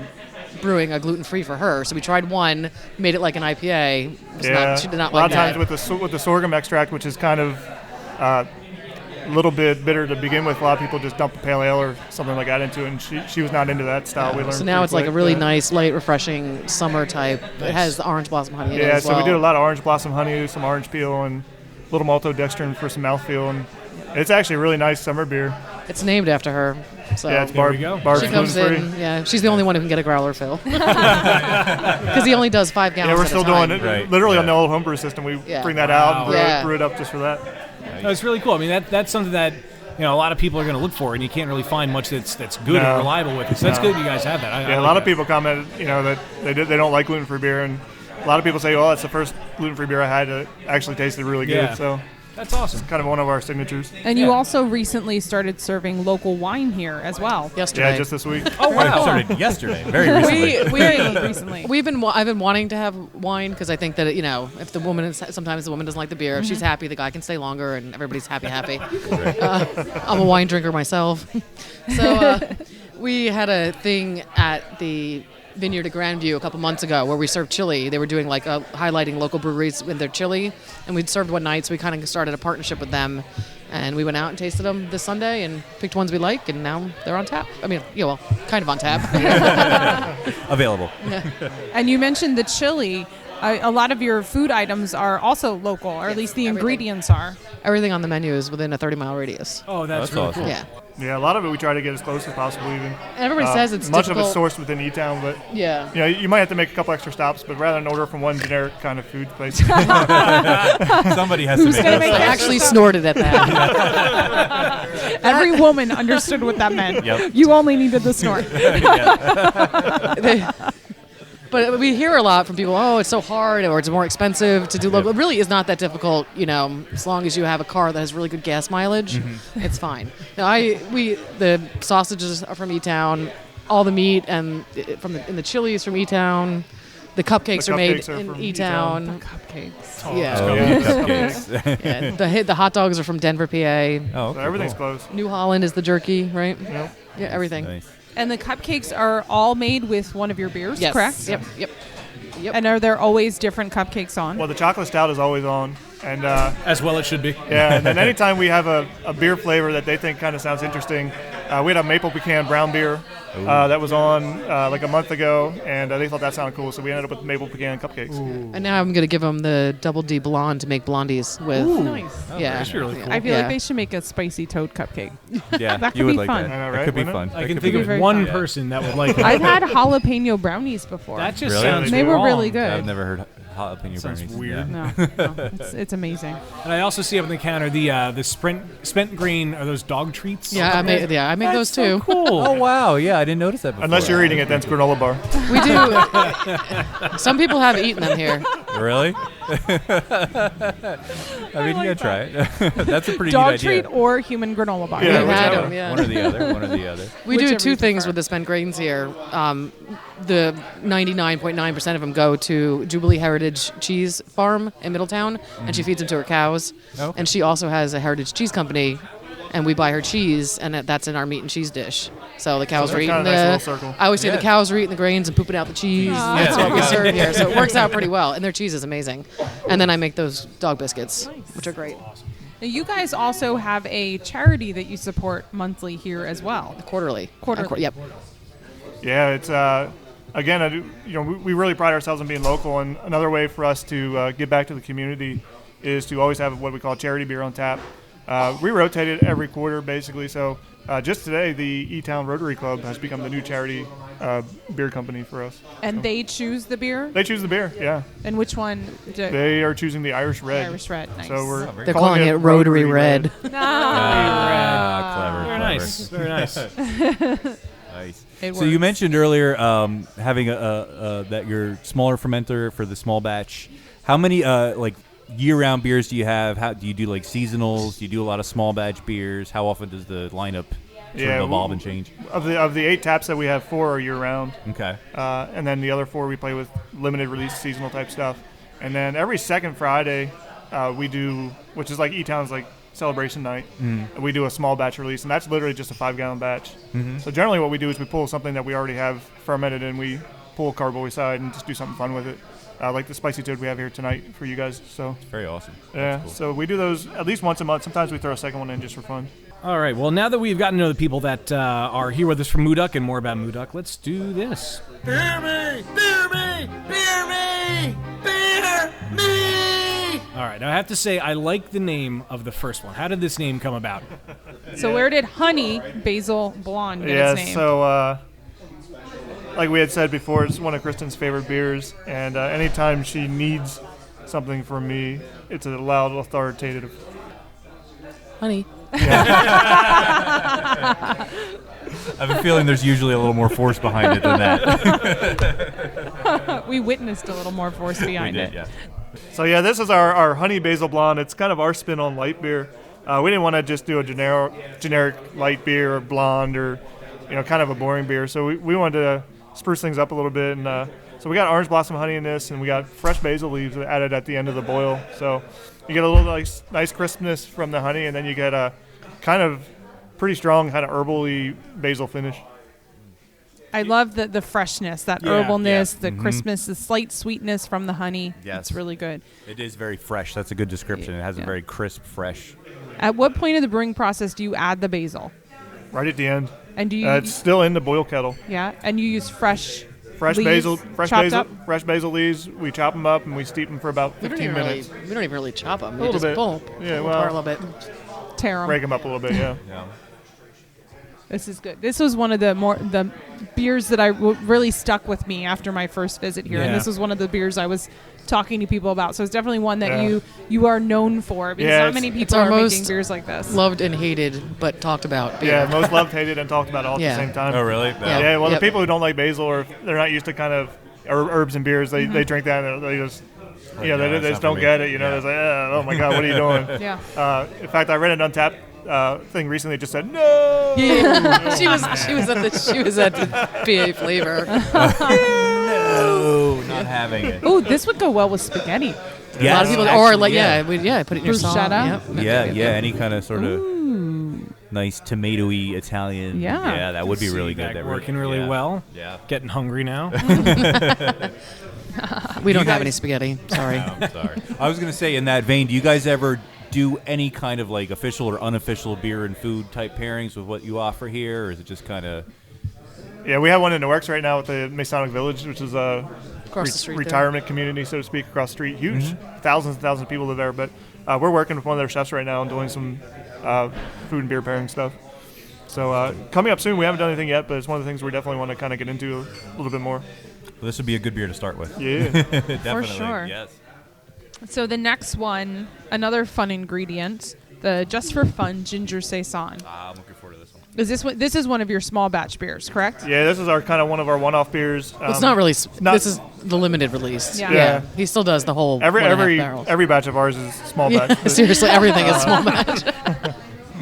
[SPEAKER 8] brewing a gluten-free for her. So we tried one, made it like an IPA. She did not
[SPEAKER 2] a lot
[SPEAKER 8] like
[SPEAKER 2] of times
[SPEAKER 8] that.
[SPEAKER 2] with the sorghum extract, which is kind of a little bit bitter to begin with. A lot of people just dump a pale ale or something like that into it, and she was not into that style. We learned
[SPEAKER 8] So now
[SPEAKER 2] pretty
[SPEAKER 8] it's like a
[SPEAKER 2] quick
[SPEAKER 8] really
[SPEAKER 2] that-
[SPEAKER 8] nice, light, refreshing summer type. It has the orange blossom honey in it
[SPEAKER 2] Yeah,
[SPEAKER 8] as
[SPEAKER 2] so
[SPEAKER 8] well.
[SPEAKER 2] we did a lot of orange blossom honey, some orange peel, and a little maltodextrin for some mouthfeel, and it's actually a really nice summer beer.
[SPEAKER 8] It's named after her. So
[SPEAKER 2] Yeah, it's
[SPEAKER 5] There we
[SPEAKER 2] Barb.
[SPEAKER 5] go.
[SPEAKER 2] Barb's
[SPEAKER 8] she comes
[SPEAKER 2] gluten-free.
[SPEAKER 8] in. Yeah, she's the only one who can get a growler fill because he only does 5 gallons.
[SPEAKER 2] Yeah, we're
[SPEAKER 8] at
[SPEAKER 2] still
[SPEAKER 8] a time.
[SPEAKER 2] doing it
[SPEAKER 7] Right,
[SPEAKER 2] literally
[SPEAKER 7] yeah.
[SPEAKER 2] on the old homebrew system. We
[SPEAKER 8] Yeah.
[SPEAKER 2] bring that out, and
[SPEAKER 8] Yeah.
[SPEAKER 2] brew it up just for that.
[SPEAKER 5] No, it's really cool. I mean, that's something that a lot of people are going to look for, and you can't really find much that's good
[SPEAKER 2] No.
[SPEAKER 5] and reliable with it. So that's
[SPEAKER 2] No.
[SPEAKER 5] good you guys have that. I
[SPEAKER 2] Yeah,
[SPEAKER 5] like
[SPEAKER 2] a lot
[SPEAKER 5] that.
[SPEAKER 2] of people comment, that they don't like gluten-free beer, and a lot of people say, "Well, that's the first gluten-free beer I had that actually tasted really good."
[SPEAKER 5] Yeah.
[SPEAKER 2] So
[SPEAKER 5] That's awesome.
[SPEAKER 2] kind of one of our signatures.
[SPEAKER 6] And you
[SPEAKER 5] Yeah.
[SPEAKER 6] also recently started serving local wine here as well.
[SPEAKER 8] Yesterday.
[SPEAKER 2] Yeah, just this week.
[SPEAKER 5] Oh
[SPEAKER 7] It
[SPEAKER 5] wow.
[SPEAKER 7] started yesterday, very recently.
[SPEAKER 6] Very recently.
[SPEAKER 8] I've been wanting to have wine because I think that if the woman sometimes the woman doesn't like the beer. If she's happy, the guy can stay longer, and everybody's happy. I'm a wine drinker myself, so we had a thing at the Vineyard at Grandview a couple months ago where we served chili. They were doing like highlighting local breweries with their chili, and we'd served one night, so we kind of started a partnership with them. And we went out and tasted them this Sunday and picked ones we like, and now they're on tap. I mean, kind of on tap.
[SPEAKER 7] Available.
[SPEAKER 6] And you mentioned the chili. A lot of your food items are also local, or at least the
[SPEAKER 8] everything.
[SPEAKER 6] ingredients are.
[SPEAKER 8] Everything on the menu is within a 30-mile radius.
[SPEAKER 5] Oh, that's
[SPEAKER 7] That's
[SPEAKER 5] really
[SPEAKER 7] awesome.
[SPEAKER 5] cool.
[SPEAKER 8] Yeah.
[SPEAKER 2] Yeah, a lot of it we try to get as close as possible. Even
[SPEAKER 8] And everybody says it's
[SPEAKER 2] much
[SPEAKER 8] difficult.
[SPEAKER 2] of it's sourced within E-Town, but
[SPEAKER 8] Yeah.
[SPEAKER 2] you might have to make a couple extra stops. But rather than order from one generic kind of food place,
[SPEAKER 7] Somebody has to make
[SPEAKER 6] gonna
[SPEAKER 7] it.
[SPEAKER 6] make
[SPEAKER 8] I actually snorted at that.
[SPEAKER 6] Every woman understood what that meant.
[SPEAKER 7] Yep.
[SPEAKER 6] You only needed the snort.
[SPEAKER 8] But we hear a lot from people, oh, it's so hard or it's more expensive to do local. It really is not that difficult, as long as you have a car that has really good gas mileage, it's fine. Now, the sausages are from E-Town, all the meat and in the chilies from E-Town. The cupcakes
[SPEAKER 2] The
[SPEAKER 8] are made
[SPEAKER 2] cupcakes are
[SPEAKER 8] in
[SPEAKER 2] from
[SPEAKER 8] E-Town.
[SPEAKER 6] Cupcakes.
[SPEAKER 8] Yeah.
[SPEAKER 7] Oh,
[SPEAKER 2] Yeah.
[SPEAKER 7] cupcakes.
[SPEAKER 8] Yeah. The hot dogs are from Denver, PA.
[SPEAKER 7] Oh,
[SPEAKER 2] so
[SPEAKER 7] okay,
[SPEAKER 2] everything's
[SPEAKER 7] cool.
[SPEAKER 2] close.
[SPEAKER 8] New Holland is the jerky, right?
[SPEAKER 2] Yep.
[SPEAKER 8] Yeah, everything.
[SPEAKER 7] Nice.
[SPEAKER 6] And the cupcakes are all made with one of your beers,
[SPEAKER 8] Yes.
[SPEAKER 6] correct?
[SPEAKER 8] Yep.
[SPEAKER 6] And are there always different cupcakes on?
[SPEAKER 2] Well, the chocolate stout is always on, and
[SPEAKER 5] As well it should be.
[SPEAKER 2] yeah, and then anytime we have a beer flavor that they think kind of sounds interesting, we had a maple pecan brown beer that was on like a month ago, and they thought that sounded cool, so we ended up with maple pecan cupcakes.
[SPEAKER 8] And now I'm going to give them the Double D Blonde to make blondies with.
[SPEAKER 6] Nice.
[SPEAKER 8] Yeah.
[SPEAKER 5] That's really cool.
[SPEAKER 6] I feel
[SPEAKER 8] Yeah.
[SPEAKER 6] like they should make a spicy toad cupcake.
[SPEAKER 7] Yeah,
[SPEAKER 6] That could
[SPEAKER 7] you would
[SPEAKER 6] be
[SPEAKER 7] like
[SPEAKER 6] fun.
[SPEAKER 7] that.
[SPEAKER 2] I know,
[SPEAKER 7] That
[SPEAKER 2] right?
[SPEAKER 7] could be
[SPEAKER 2] Wouldn't
[SPEAKER 7] fun.
[SPEAKER 2] it?
[SPEAKER 5] I can
[SPEAKER 7] That
[SPEAKER 5] think
[SPEAKER 7] could
[SPEAKER 5] of
[SPEAKER 7] be
[SPEAKER 6] very
[SPEAKER 5] one
[SPEAKER 6] fun.
[SPEAKER 5] person that would like it.
[SPEAKER 6] I've had jalapeno brownies before.
[SPEAKER 5] That just
[SPEAKER 2] Really?
[SPEAKER 5] sounds
[SPEAKER 6] They were
[SPEAKER 5] wrong.
[SPEAKER 6] really good.
[SPEAKER 7] I've never heard jalapeno
[SPEAKER 5] Sounds
[SPEAKER 7] brownies.
[SPEAKER 5] weird.
[SPEAKER 7] Yeah.
[SPEAKER 6] No, it's amazing.
[SPEAKER 5] And I also see up on the counter the spent grain. Are those dog treats?
[SPEAKER 8] Yeah, I make those too.
[SPEAKER 5] Cool.
[SPEAKER 7] Oh wow, yeah, I didn't notice that before.
[SPEAKER 2] Unless you're eating it, then it's granola bar.
[SPEAKER 8] We do. Some people have eaten them here.
[SPEAKER 7] Really? I mean, you gotta try it. That's a pretty
[SPEAKER 6] Dog
[SPEAKER 7] neat
[SPEAKER 6] treat
[SPEAKER 7] idea.
[SPEAKER 6] or human granola bar.
[SPEAKER 2] Yeah,
[SPEAKER 8] We've had
[SPEAKER 2] whichever.
[SPEAKER 8] them, yeah.
[SPEAKER 7] One or the other. One or the other.
[SPEAKER 8] We do
[SPEAKER 6] Whichever
[SPEAKER 8] two
[SPEAKER 6] you
[SPEAKER 8] things
[SPEAKER 6] prefer.
[SPEAKER 8] with the spent grains here. The 99.9% of them go to Jubilee Heritage Cheese Farm in Middletown, and she feeds them to her cows.
[SPEAKER 7] Okay.
[SPEAKER 8] And she also has a Heritage Cheese Company, and we buy her cheese, and that's in our meat and cheese dish. So the cows are
[SPEAKER 2] that's
[SPEAKER 8] eating
[SPEAKER 2] kinda a nice little circle.
[SPEAKER 8] I always say
[SPEAKER 7] Yeah.
[SPEAKER 8] the cows are eating the grains and pooping out the cheese. That's what we serve here. So it works out pretty well, and their cheese is amazing. And then I make those dog biscuits, which are great.
[SPEAKER 6] Now, you guys also have a charity that you support monthly here as well.
[SPEAKER 8] Quarterly.
[SPEAKER 6] Quarterly.
[SPEAKER 8] Yep.
[SPEAKER 2] Yeah, it's again, we really pride ourselves on being local, and another way for us to give back to the community is to always have what we call charity beer on tap. We rotate it every quarter, basically. So just today, the E-Town Rotary Club has become the new charity beer company for us.
[SPEAKER 6] And they choose the beer?
[SPEAKER 2] They choose the beer, yeah.
[SPEAKER 6] And which one?
[SPEAKER 2] They are choosing the Irish Red.
[SPEAKER 6] Irish Red, nice.
[SPEAKER 2] So we're
[SPEAKER 8] They're calling it Rotary Red.
[SPEAKER 7] Clever.
[SPEAKER 5] Very nice. Very nice.
[SPEAKER 7] Nice.
[SPEAKER 6] It
[SPEAKER 7] So you
[SPEAKER 6] works.
[SPEAKER 7] mentioned earlier having that your smaller fermenter for the small batch. How many like year-round beers do you have? How do you do like seasonals? Do you do a lot of small batch beers? How often does the lineup sort of evolve and change?
[SPEAKER 2] Of the 8 taps that we have, 4 are year-round.
[SPEAKER 7] Okay.
[SPEAKER 2] And then the other 4 we play with limited release seasonal type stuff. And then every second Friday we do, which is like E-Town's like celebration night, and we do a small batch release, and that's literally just a 5-gallon batch. So generally what we do is we pull something that we already have fermented, and we pull a carboy side and just do something fun with it. Like the spicy toad we have here tonight for you guys. So
[SPEAKER 7] Very awesome.
[SPEAKER 2] yeah,
[SPEAKER 7] That's cool.
[SPEAKER 2] so we do those at least once a month. Sometimes we throw a second one in just for fun.
[SPEAKER 5] All right. Well, now that we've gotten to know the people that are here with us from Moo-Duck and more about Moo-Duck, let's do this.
[SPEAKER 3] Beer me! Beer me! Beer me! Beer me!
[SPEAKER 5] All right. Now I have to say I like the name of the first one. How did this name come about?
[SPEAKER 6] So where did Honey Basil Blonde get
[SPEAKER 2] Yeah,
[SPEAKER 6] its name?
[SPEAKER 2] so like we had said before, it's one of Kristen's favorite beers, and anytime she needs something from me, it's a loud, authoritative.
[SPEAKER 8] Honey.
[SPEAKER 7] I have a feeling there's usually a little more force behind it than that.
[SPEAKER 6] We witnessed a little more force behind
[SPEAKER 7] We did,
[SPEAKER 6] it.
[SPEAKER 7] yeah.
[SPEAKER 2] So yeah, this is our Honey Basil Blonde. It's kind of our spin on light beer. We didn't want to just do a generic light beer or blonde or kind of a boring beer. So we wanted to spruce things up a little bit, and so we got orange blossom honey in this, and we got fresh basil leaves added at the end of the boil. So you get a little nice crispness from the honey, and then you get a kind of pretty strong kind of herbally basil finish.
[SPEAKER 6] I love the freshness, that
[SPEAKER 5] Yeah,
[SPEAKER 6] herbalness, the crispness, the slight sweetness from the honey.
[SPEAKER 7] Yes.
[SPEAKER 6] It's really good.
[SPEAKER 7] It is very fresh. That's a good description. It has a
[SPEAKER 6] Yeah.
[SPEAKER 7] very crisp, fresh.
[SPEAKER 6] At what point of the brewing process do you add the basil?
[SPEAKER 2] Right at the end.
[SPEAKER 6] And do you
[SPEAKER 2] It's still in the boil kettle.
[SPEAKER 6] yeah, and you use fresh
[SPEAKER 2] Fresh
[SPEAKER 6] leaves, chopped up?
[SPEAKER 2] fresh basil leaves. We chop them up and we steep them for about
[SPEAKER 8] We don't
[SPEAKER 2] 15
[SPEAKER 8] even
[SPEAKER 2] minutes.
[SPEAKER 8] we don't even really chop them. We
[SPEAKER 2] little
[SPEAKER 8] just
[SPEAKER 2] bit.
[SPEAKER 8] pull.
[SPEAKER 2] Yeah,
[SPEAKER 8] pull
[SPEAKER 2] well-
[SPEAKER 8] apart a little bit.
[SPEAKER 6] Tear 'em.
[SPEAKER 2] Break them up a little bit, yeah.
[SPEAKER 7] Yeah.
[SPEAKER 6] This is good. This was one of the beers that really stuck with me after my first visit here, and
[SPEAKER 5] Yeah.
[SPEAKER 6] this was one of the beers I was talking to people about. So it's definitely one that
[SPEAKER 2] Yeah.
[SPEAKER 6] you are known for, because
[SPEAKER 2] Yeah,
[SPEAKER 6] not
[SPEAKER 2] it's-
[SPEAKER 6] many
[SPEAKER 8] it's
[SPEAKER 6] people
[SPEAKER 8] our
[SPEAKER 6] are making
[SPEAKER 8] most
[SPEAKER 6] beers like this.
[SPEAKER 8] Loved and hated, but talked about beer.
[SPEAKER 2] Yeah, most loved, hated, and talked about all at
[SPEAKER 8] Yeah.
[SPEAKER 2] the same time.
[SPEAKER 7] Oh, really?
[SPEAKER 8] Yeah.
[SPEAKER 2] Yeah, well,
[SPEAKER 8] Yep.
[SPEAKER 2] the people who don't like basil, or if they're not used to kind of herbs and beers, they drink that and they just,
[SPEAKER 7] Yeah,
[SPEAKER 2] they
[SPEAKER 7] that's
[SPEAKER 2] just
[SPEAKER 7] not
[SPEAKER 2] don't
[SPEAKER 7] for me.
[SPEAKER 2] get it.
[SPEAKER 7] Yeah.
[SPEAKER 2] It's like, oh my God, what are you doing?
[SPEAKER 6] Yeah.
[SPEAKER 2] In fact, I read an Untapped thing recently that just said, no!
[SPEAKER 8] Yeah. she was at the PA flavor.
[SPEAKER 7] No, not having it.
[SPEAKER 6] Oh, this would go well with spaghetti.
[SPEAKER 8] A lot of people, or
[SPEAKER 7] actually,
[SPEAKER 8] like
[SPEAKER 7] yeah.
[SPEAKER 8] put it in your sauce.
[SPEAKER 6] Bruschetta?
[SPEAKER 8] Yep.
[SPEAKER 7] Yeah, any kind of sort of nice tomatoey Italian.
[SPEAKER 6] Yeah.
[SPEAKER 7] That would be really
[SPEAKER 5] That
[SPEAKER 7] good. That
[SPEAKER 5] working really
[SPEAKER 7] yeah.
[SPEAKER 5] well.
[SPEAKER 7] Yeah.
[SPEAKER 5] Getting hungry now.
[SPEAKER 8] We don't have
[SPEAKER 7] guys-
[SPEAKER 8] any spaghetti. Sorry.
[SPEAKER 7] I'm sorry. I was gonna say, in that vein, do you guys ever do any kind of like official or unofficial beer and food type pairings with what you offer here, or is it just kind of?
[SPEAKER 2] Yeah, we have one in the works right now with the Masonic Village, which is a
[SPEAKER 8] Across the street there.
[SPEAKER 2] retirement community, so to speak, across the street. Huge, thousands and thousands of people live there. But we're working with one of their chefs right now and doing some food and beer pairing stuff. So coming up soon, we haven't done anything yet, but it's one of the things we definitely want to kind of get into a little bit more.
[SPEAKER 7] this would be a good beer to start with.
[SPEAKER 2] Yeah.
[SPEAKER 7] Definitely.
[SPEAKER 6] sure.
[SPEAKER 7] Yes.
[SPEAKER 6] So the next one, another fun ingredient, the Just for Fun ginger saison.
[SPEAKER 7] I'm looking forward to this one.
[SPEAKER 6] Is this one? This is one of your small batch beers, correct?
[SPEAKER 2] Yeah, this is our kind of one of our one-off beers.
[SPEAKER 8] It's not really.
[SPEAKER 2] not-
[SPEAKER 8] This is the limited release.
[SPEAKER 6] Yeah.
[SPEAKER 8] He still does the whole
[SPEAKER 2] every
[SPEAKER 8] 1.5 barrels.
[SPEAKER 2] every batch of ours is small
[SPEAKER 8] Yeah,
[SPEAKER 2] batch. but-
[SPEAKER 8] seriously, everything is small batch.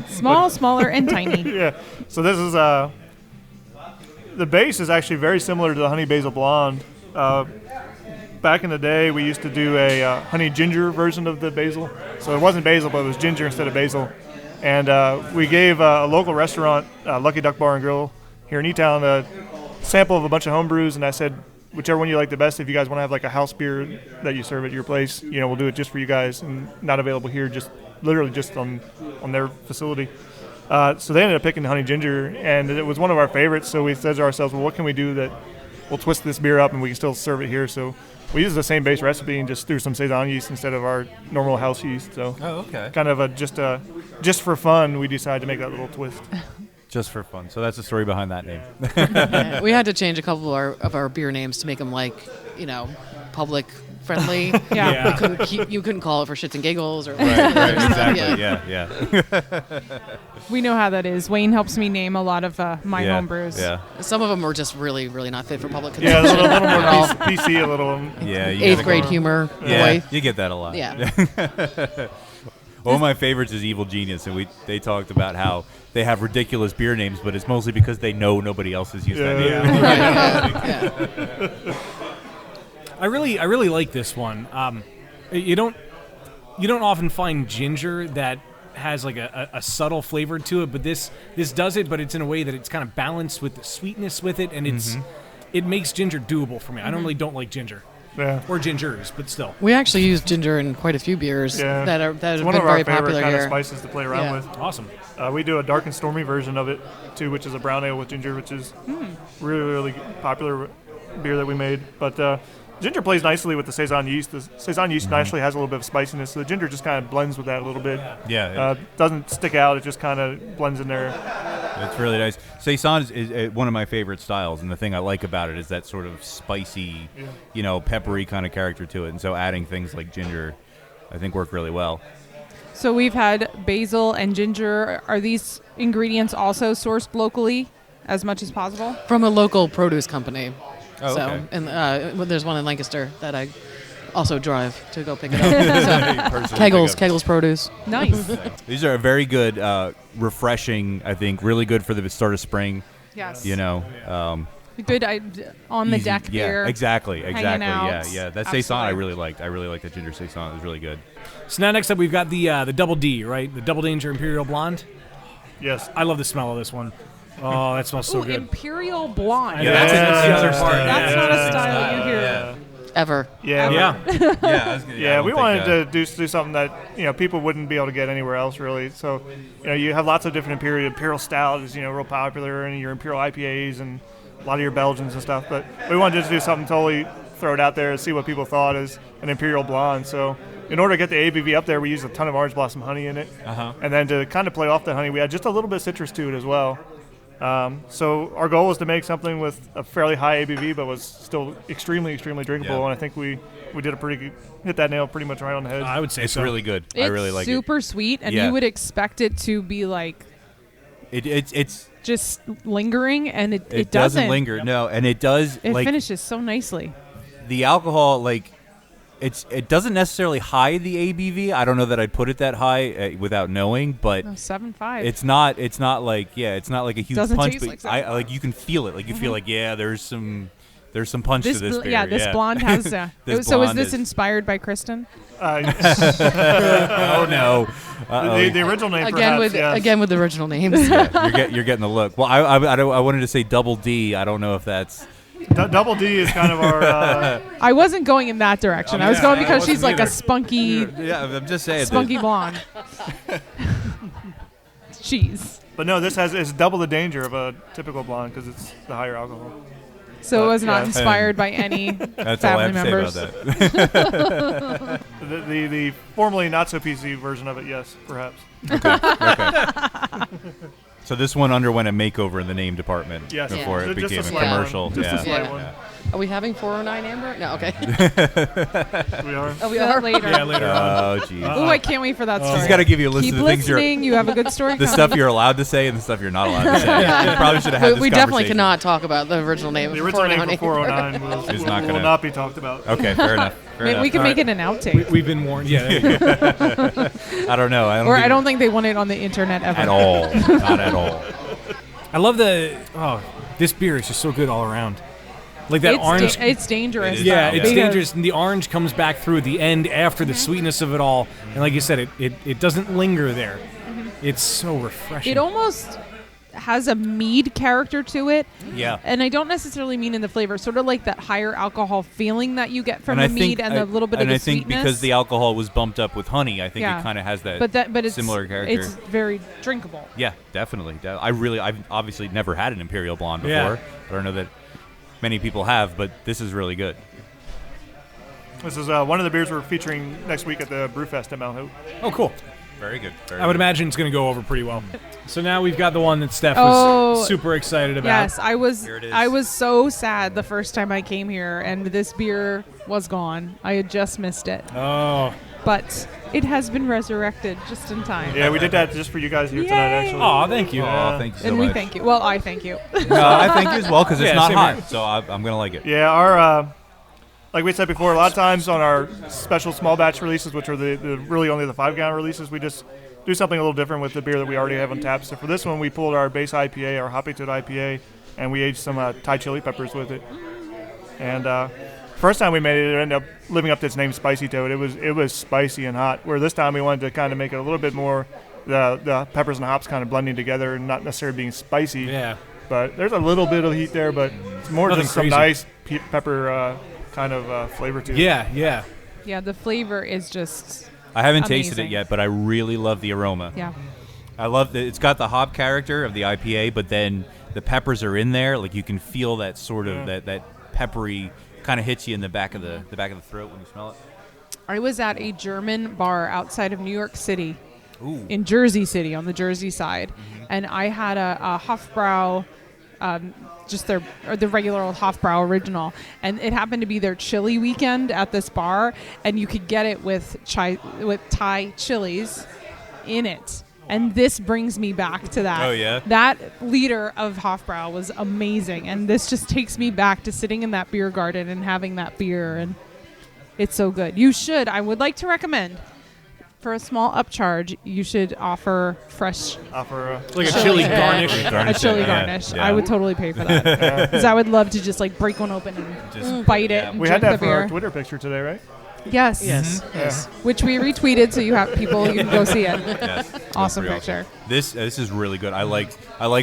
[SPEAKER 6] Small, smaller, and tiny.
[SPEAKER 2] Yeah. So this is the base is actually very similar to the honey basil blonde. Back in the day, we used to do a honey ginger version of the basil. So it wasn't basil, but it was ginger instead of basil. And we gave a local restaurant, Lucky Duck Bar and Grill here in E-Town, a sample of a bunch of home brews, and I said, whichever one you like the best, if you guys want to have like a house beer that you serve at your place, we'll do it just for you guys and not available here, just literally just on their facility. So they ended up picking honey ginger, and it was one of our favorites. So we said to ourselves, well, what can we do that will twist this beer up and we can still serve it here? So we used the same base recipe and just threw some saison yeast instead of our normal house yeast. So kind of just for fun, we decided to make that little twist.
[SPEAKER 7] Just for fun. So that's the story behind that name.
[SPEAKER 8] Yeah, we had to change a couple of our beer names to make them public friendly.
[SPEAKER 6] Yeah.
[SPEAKER 8] You couldn't call it for shits and giggles or
[SPEAKER 7] Right, exactly.
[SPEAKER 8] Yeah.
[SPEAKER 7] Yeah.
[SPEAKER 6] We know how that is. Wayne helps me name a lot of my
[SPEAKER 7] Yeah,
[SPEAKER 6] home brews.
[SPEAKER 7] Yeah.
[SPEAKER 8] Some of them were just really, really not fit for public
[SPEAKER 2] Yeah,
[SPEAKER 8] consumption.
[SPEAKER 2] a little more
[SPEAKER 8] at all.
[SPEAKER 2] PC, a little.
[SPEAKER 7] Yeah. You
[SPEAKER 8] Eighth
[SPEAKER 7] gotta
[SPEAKER 8] grade
[SPEAKER 7] go-
[SPEAKER 8] humor.
[SPEAKER 7] Yeah.
[SPEAKER 8] Boy.
[SPEAKER 7] You get that a lot.
[SPEAKER 8] Yeah.
[SPEAKER 7] One of my favorites is Evil Genius, and they talked about how they have ridiculous beer names, but it's mostly because they know nobody else has used that name.
[SPEAKER 8] Yeah.
[SPEAKER 5] I really like this one. You don't often find ginger that has like a subtle flavor to it, but this does it, but it's in a way that it's kind of balanced with the sweetness with it, and it makes ginger doable for me. I normally don't like ginger.
[SPEAKER 2] Yeah.
[SPEAKER 5] Or gingers, but still.
[SPEAKER 8] We actually use ginger in quite a few beers that have
[SPEAKER 2] It's
[SPEAKER 8] been
[SPEAKER 2] one of our
[SPEAKER 8] very
[SPEAKER 2] favorite
[SPEAKER 8] popular
[SPEAKER 2] kind
[SPEAKER 8] here.
[SPEAKER 2] of spices to play around
[SPEAKER 8] Yeah.
[SPEAKER 2] with.
[SPEAKER 5] Awesome.
[SPEAKER 2] We do a dark and stormy version of it too, which is a brown ale with ginger, which is really, really popular beer that we made. But ginger plays nicely with the saison yeast. The saison yeast naturally has a little bit of spiciness, so the ginger just kind of blends with that a little bit.
[SPEAKER 7] Yeah.
[SPEAKER 2] Doesn't stick out; it just kind of blends in there.
[SPEAKER 7] It's really nice. Saison is one of my favorite styles, and the thing I like about it is that sort of spicy, peppery kind of character to it. And so adding things like ginger, I think work really well.
[SPEAKER 6] So we've had basil and ginger. Are these ingredients also sourced locally as much as possible?
[SPEAKER 8] From a local produce company.
[SPEAKER 7] Oh,
[SPEAKER 8] so,
[SPEAKER 7] okay.
[SPEAKER 8] and there's one in Lancaster that I also drive to go pick it up. So, Keggles Produce.
[SPEAKER 6] Nice.
[SPEAKER 7] These are very good, refreshing, I think, really good for the start of spring.
[SPEAKER 6] Yes. Good on the
[SPEAKER 7] easy-
[SPEAKER 6] deck beer.
[SPEAKER 7] Yeah, exactly.
[SPEAKER 6] hanging
[SPEAKER 7] Yeah,
[SPEAKER 6] out.
[SPEAKER 7] yeah. That saison I
[SPEAKER 6] Absolutely.
[SPEAKER 7] really liked. I really liked that ginger saison. It was really good.
[SPEAKER 5] So now next up we've got the Double D, right? The Double Danger Imperial Blonde.
[SPEAKER 2] Yes.
[SPEAKER 5] I love the smell of this one. Oh, that smells so
[SPEAKER 6] Ooh,
[SPEAKER 5] good.
[SPEAKER 6] Imperial Blonde.
[SPEAKER 5] Yeah, that's the other part.
[SPEAKER 6] That's not a
[SPEAKER 5] Yeah.
[SPEAKER 6] style you hear.
[SPEAKER 8] Ever.
[SPEAKER 2] Yeah.
[SPEAKER 5] Yeah.
[SPEAKER 2] Yeah, we wanted to do something that people wouldn't be able to get anywhere else really. So you have lots of different imperial stout is real popular, and your imperial IPAs and a lot of your Belgians and stuff. But we wanted to just do something totally throw it out there and see what people thought is an imperial blonde. So in order to get the ABV up there, we used a ton of orange blossom honey in it, and then to kind of play off the honey, we had just a little bit of citrus to it as well. So our goal was to make something with a fairly high ABV, but was still extremely, extremely drinkable.
[SPEAKER 7] Yeah.
[SPEAKER 2] And I think we did a pretty good, hit that nail pretty much right on the head.
[SPEAKER 5] I would say
[SPEAKER 7] It's
[SPEAKER 5] so.
[SPEAKER 7] really good.
[SPEAKER 6] It's
[SPEAKER 7] I really like
[SPEAKER 6] super sweet, and
[SPEAKER 7] Yeah.
[SPEAKER 6] you would expect it to be like
[SPEAKER 7] it. It's
[SPEAKER 6] just lingering, and it
[SPEAKER 7] it
[SPEAKER 6] doesn't.
[SPEAKER 7] doesn't linger. No, and it does
[SPEAKER 6] It
[SPEAKER 7] like
[SPEAKER 6] finishes so nicely.
[SPEAKER 7] the alcohol like. It doesn't necessarily hide the ABV. I don't know that I'd put it that high without knowing, but
[SPEAKER 6] 7.5.
[SPEAKER 7] it's not like it's not like a huge
[SPEAKER 6] Doesn't
[SPEAKER 7] punch,
[SPEAKER 6] taste
[SPEAKER 7] but
[SPEAKER 6] like 7.5.
[SPEAKER 7] you can feel it. Like you feel like there's some punch to this beer.
[SPEAKER 6] this blonde has.
[SPEAKER 7] This
[SPEAKER 6] So is
[SPEAKER 7] blonde
[SPEAKER 6] this inspired by Kristen?
[SPEAKER 7] Oh no.
[SPEAKER 2] the original name
[SPEAKER 8] Again with the original names.
[SPEAKER 7] You're getting the look. Well, I wanted to say Double D. I don't know if that's.
[SPEAKER 2] Double D is kind of our.
[SPEAKER 6] I wasn't going in that direction. I was going
[SPEAKER 7] I
[SPEAKER 6] because
[SPEAKER 7] wasn't
[SPEAKER 6] she's like a
[SPEAKER 7] either.
[SPEAKER 6] spunky,
[SPEAKER 7] Yeah, I'm just saying.
[SPEAKER 6] spunky blonde. Jeez.
[SPEAKER 2] But no, this is double the danger of a typical blonde because it's the higher alcohol.
[SPEAKER 6] So it was not
[SPEAKER 2] yeah.
[SPEAKER 6] inspired by any
[SPEAKER 7] That's all I
[SPEAKER 6] family
[SPEAKER 7] have to
[SPEAKER 6] members.
[SPEAKER 7] say about that.
[SPEAKER 2] The formerly not so PC version of it, yes, perhaps.
[SPEAKER 7] Okay. So this one underwent a makeover in the name department
[SPEAKER 2] Yes.
[SPEAKER 7] before
[SPEAKER 8] Yeah.
[SPEAKER 7] it
[SPEAKER 2] Just a
[SPEAKER 7] became a
[SPEAKER 2] slight one.
[SPEAKER 7] commercial.
[SPEAKER 2] Just a
[SPEAKER 7] Yeah.
[SPEAKER 2] slight
[SPEAKER 8] Yeah.
[SPEAKER 2] one.
[SPEAKER 8] Are we having 409 Amber? No, okay.
[SPEAKER 2] We are.
[SPEAKER 8] Oh, we are
[SPEAKER 6] later.
[SPEAKER 5] Yeah, later on.
[SPEAKER 7] Oh, jeez.
[SPEAKER 6] Ooh, I can't wait for that story.
[SPEAKER 7] She's got to give you a list
[SPEAKER 6] Keep
[SPEAKER 7] of the things
[SPEAKER 6] listening. You have a good story.
[SPEAKER 7] the
[SPEAKER 6] coming.
[SPEAKER 7] stuff you're allowed to say and the stuff you're not allowed to say. You probably should have had this
[SPEAKER 8] We definitely
[SPEAKER 7] conversation.
[SPEAKER 8] cannot talk about the original name
[SPEAKER 2] The
[SPEAKER 8] of
[SPEAKER 2] original name
[SPEAKER 8] 409
[SPEAKER 2] for 409
[SPEAKER 7] Is
[SPEAKER 2] will,
[SPEAKER 7] not
[SPEAKER 2] will
[SPEAKER 7] gonna-
[SPEAKER 2] not be talked about.
[SPEAKER 7] Okay, fair enough. Fair enough.
[SPEAKER 6] We can
[SPEAKER 7] All
[SPEAKER 6] make
[SPEAKER 7] right.
[SPEAKER 6] it an outtake.
[SPEAKER 5] We've been warned. Yeah. there you go.
[SPEAKER 7] I don't know.
[SPEAKER 6] I don't think they want it on the internet ever.
[SPEAKER 7] at all. Not at all.
[SPEAKER 5] I love this beer is just so good all around. Like that orange.
[SPEAKER 6] It's dangerous.
[SPEAKER 5] Yeah,
[SPEAKER 6] though,
[SPEAKER 5] it's
[SPEAKER 6] because-
[SPEAKER 5] dangerous, and the orange comes back through at the end after the sweetness of it all. And like you said, it doesn't linger there. It's so refreshing.
[SPEAKER 6] It almost has a mead character to it.
[SPEAKER 7] Yeah.
[SPEAKER 6] And I don't necessarily mean in the flavor, sort of like that higher alcohol feeling that you get from
[SPEAKER 7] And
[SPEAKER 6] a
[SPEAKER 7] I
[SPEAKER 6] mead
[SPEAKER 7] think,
[SPEAKER 6] and a little bit
[SPEAKER 7] and
[SPEAKER 6] of the
[SPEAKER 7] I think
[SPEAKER 6] sweetness.
[SPEAKER 7] because the alcohol was bumped up with honey, I think
[SPEAKER 6] Yeah.
[SPEAKER 7] it kind of has that
[SPEAKER 6] but it's
[SPEAKER 7] similar character.
[SPEAKER 6] It's very drinkable.
[SPEAKER 7] Yeah, definitely. I've obviously never had an Imperial Blonde before.
[SPEAKER 5] Yeah.
[SPEAKER 7] I don't know that many people have, but this is really good.
[SPEAKER 2] This is one of the beers we're featuring next week at the Brewfest at Mount Hope.
[SPEAKER 5] Oh, cool.
[SPEAKER 7] Very good. Very
[SPEAKER 5] I would
[SPEAKER 7] good.
[SPEAKER 5] imagine it's going to go over pretty well. So now we've got the one that Steph
[SPEAKER 6] Oh,
[SPEAKER 5] was super excited about.
[SPEAKER 6] Yes, I was.
[SPEAKER 7] Here it is.
[SPEAKER 6] I was so sad the first time I came here, and this beer was gone. I had just missed it,
[SPEAKER 5] Oh.
[SPEAKER 6] but it has been resurrected just in time.
[SPEAKER 2] Yeah, we did that just for you guys here tonight,
[SPEAKER 6] Yay.
[SPEAKER 2] actually.
[SPEAKER 5] Aw, thank you.
[SPEAKER 7] Oh, thank you so
[SPEAKER 6] And
[SPEAKER 7] much.
[SPEAKER 6] we thank you. Well, I thank you.
[SPEAKER 7] No, I thank you as well because it's
[SPEAKER 5] Yeah,
[SPEAKER 7] not
[SPEAKER 5] same
[SPEAKER 7] hot,
[SPEAKER 5] here.
[SPEAKER 7] so I'm going to like it.
[SPEAKER 2] Yeah, our like we said before, a lot of times on our special small batch releases, which are the really only the 5-gallon releases, we just do something a little different with the beer that we already have on tap. So for this one, we pulled our base IPA, our Hoppy Toad IPA, and we aged some Thai chili peppers with it. And first time we made it, it ended up living up to its name, Spicy Toad. It was spicy and hot. Where this time we wanted to kind of make it a little bit more the peppers and hops kind of blending together and not necessarily being spicy.
[SPEAKER 5] Yeah.
[SPEAKER 2] But there's a little bit of heat there, but it's more
[SPEAKER 5] Nothing
[SPEAKER 2] just some
[SPEAKER 5] crazy.
[SPEAKER 2] nice pepper kind of flavor to it.
[SPEAKER 5] Yeah, yeah.
[SPEAKER 6] Yeah, the flavor is just.
[SPEAKER 7] I haven't tasted
[SPEAKER 6] Amazing.
[SPEAKER 7] it yet, but I really love the aroma.
[SPEAKER 6] Yeah.
[SPEAKER 7] I love that it's got the hop character of the IPA, but then the peppers are in there. Like you can feel that sort of that peppery kind of hits you in the back of the throat when you smell it.
[SPEAKER 6] I was at a German bar outside of New York City,
[SPEAKER 7] Ooh.
[SPEAKER 6] in Jersey City on the Jersey side, and I had a Hofbrau, just the regular old Hofbrau original, and it happened to be their chili weekend at this bar, and you could get it with Thai chilies in it. And this brings me back to that.
[SPEAKER 7] Oh, yeah?
[SPEAKER 6] That liter of Hofbrau was amazing, and this just takes me back to sitting in that beer garden and having that beer, and it's so good. You should. I would like to recommend, for a small upcharge, you should offer fresh
[SPEAKER 2] Offer
[SPEAKER 5] Like a
[SPEAKER 6] Chili.
[SPEAKER 5] chili
[SPEAKER 6] Yeah.
[SPEAKER 5] garnish.
[SPEAKER 7] Garnish
[SPEAKER 6] a chili
[SPEAKER 7] it, yeah.
[SPEAKER 6] garnish.
[SPEAKER 7] Yeah.
[SPEAKER 6] I would totally pay for that because I would love to just like break one open and
[SPEAKER 7] Just-
[SPEAKER 6] bite it
[SPEAKER 7] yeah.
[SPEAKER 6] and
[SPEAKER 2] we
[SPEAKER 6] drink
[SPEAKER 2] had that
[SPEAKER 6] the
[SPEAKER 2] for our
[SPEAKER 6] beer.
[SPEAKER 2] Twitter picture today, right?
[SPEAKER 6] Yes.
[SPEAKER 8] Yes.
[SPEAKER 2] Yes.
[SPEAKER 6] Which we retweeted, so you have people you can go see it.
[SPEAKER 7] Yes, that's
[SPEAKER 6] Awesome
[SPEAKER 7] pretty
[SPEAKER 6] picture.
[SPEAKER 7] This is really good. I like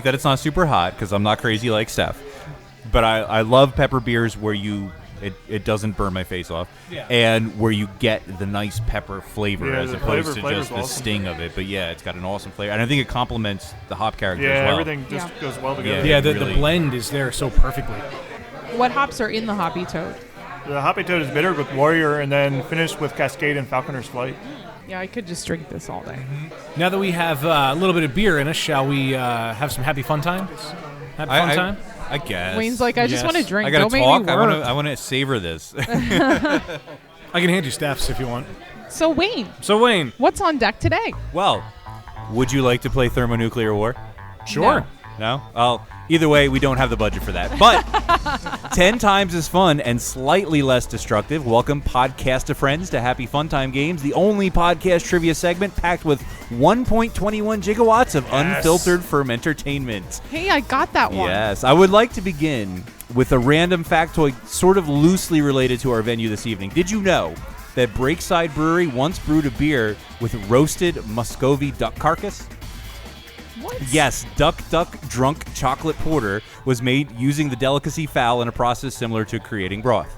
[SPEAKER 7] that it's not super hot because I'm not crazy like Steph. But I love pepper beers where it doesn't burn my face off,
[SPEAKER 5] Yeah.
[SPEAKER 7] and where you get the nice pepper flavor
[SPEAKER 2] Yeah,
[SPEAKER 7] as
[SPEAKER 2] the
[SPEAKER 7] opposed to
[SPEAKER 2] flavor's
[SPEAKER 7] just the
[SPEAKER 2] awesome.
[SPEAKER 7] sting of it. But yeah, it's got an awesome flavor, and I think it complements the hop character
[SPEAKER 2] Yeah,
[SPEAKER 7] as well.
[SPEAKER 2] everything just
[SPEAKER 6] Yeah.
[SPEAKER 2] goes well together.
[SPEAKER 5] Yeah, the
[SPEAKER 7] Really-
[SPEAKER 5] blend is there so perfectly.
[SPEAKER 6] What hops are in the Hoppy Toad?
[SPEAKER 2] The Hoppy Toad is bitter with Warrior and then finished with Cascade and Falconer's Flight.
[SPEAKER 6] Yeah, I could just drink this all day.
[SPEAKER 5] Now that we have a little bit of beer in us, shall we have some happy fun times? Happy fun time?
[SPEAKER 7] I guess.
[SPEAKER 6] Wayne's like, I
[SPEAKER 5] Yes.
[SPEAKER 6] just want to drink.
[SPEAKER 7] I gotta
[SPEAKER 6] Don't make
[SPEAKER 7] talk.
[SPEAKER 6] me work.
[SPEAKER 7] I want to savor this.
[SPEAKER 5] I can hand you Steph's if you want.
[SPEAKER 6] So Wayne,
[SPEAKER 5] So Wayne,
[SPEAKER 6] what's on deck today?
[SPEAKER 7] Well, would you like to play Thermonuclear War?
[SPEAKER 5] sure.
[SPEAKER 7] No? Well, either way, we don't have the budget for that. But 10 times as fun and slightly less destructive. Welcome, podcast friends, to Happy Fun Time Games, the only podcast trivia segment packed with 1.21 gigawatts of unfiltered fermentertainment.
[SPEAKER 6] Hey, I got that one.
[SPEAKER 7] Yes. I would like to begin with a random factoid sort of loosely related to our venue this evening. Did you know that Breakside Brewery once brewed a beer with roasted Muscovy duck carcass?
[SPEAKER 6] What?
[SPEAKER 7] Yes, Duck Drunk Chocolate Porter was made using the delicacy fowl in a process similar to creating broth.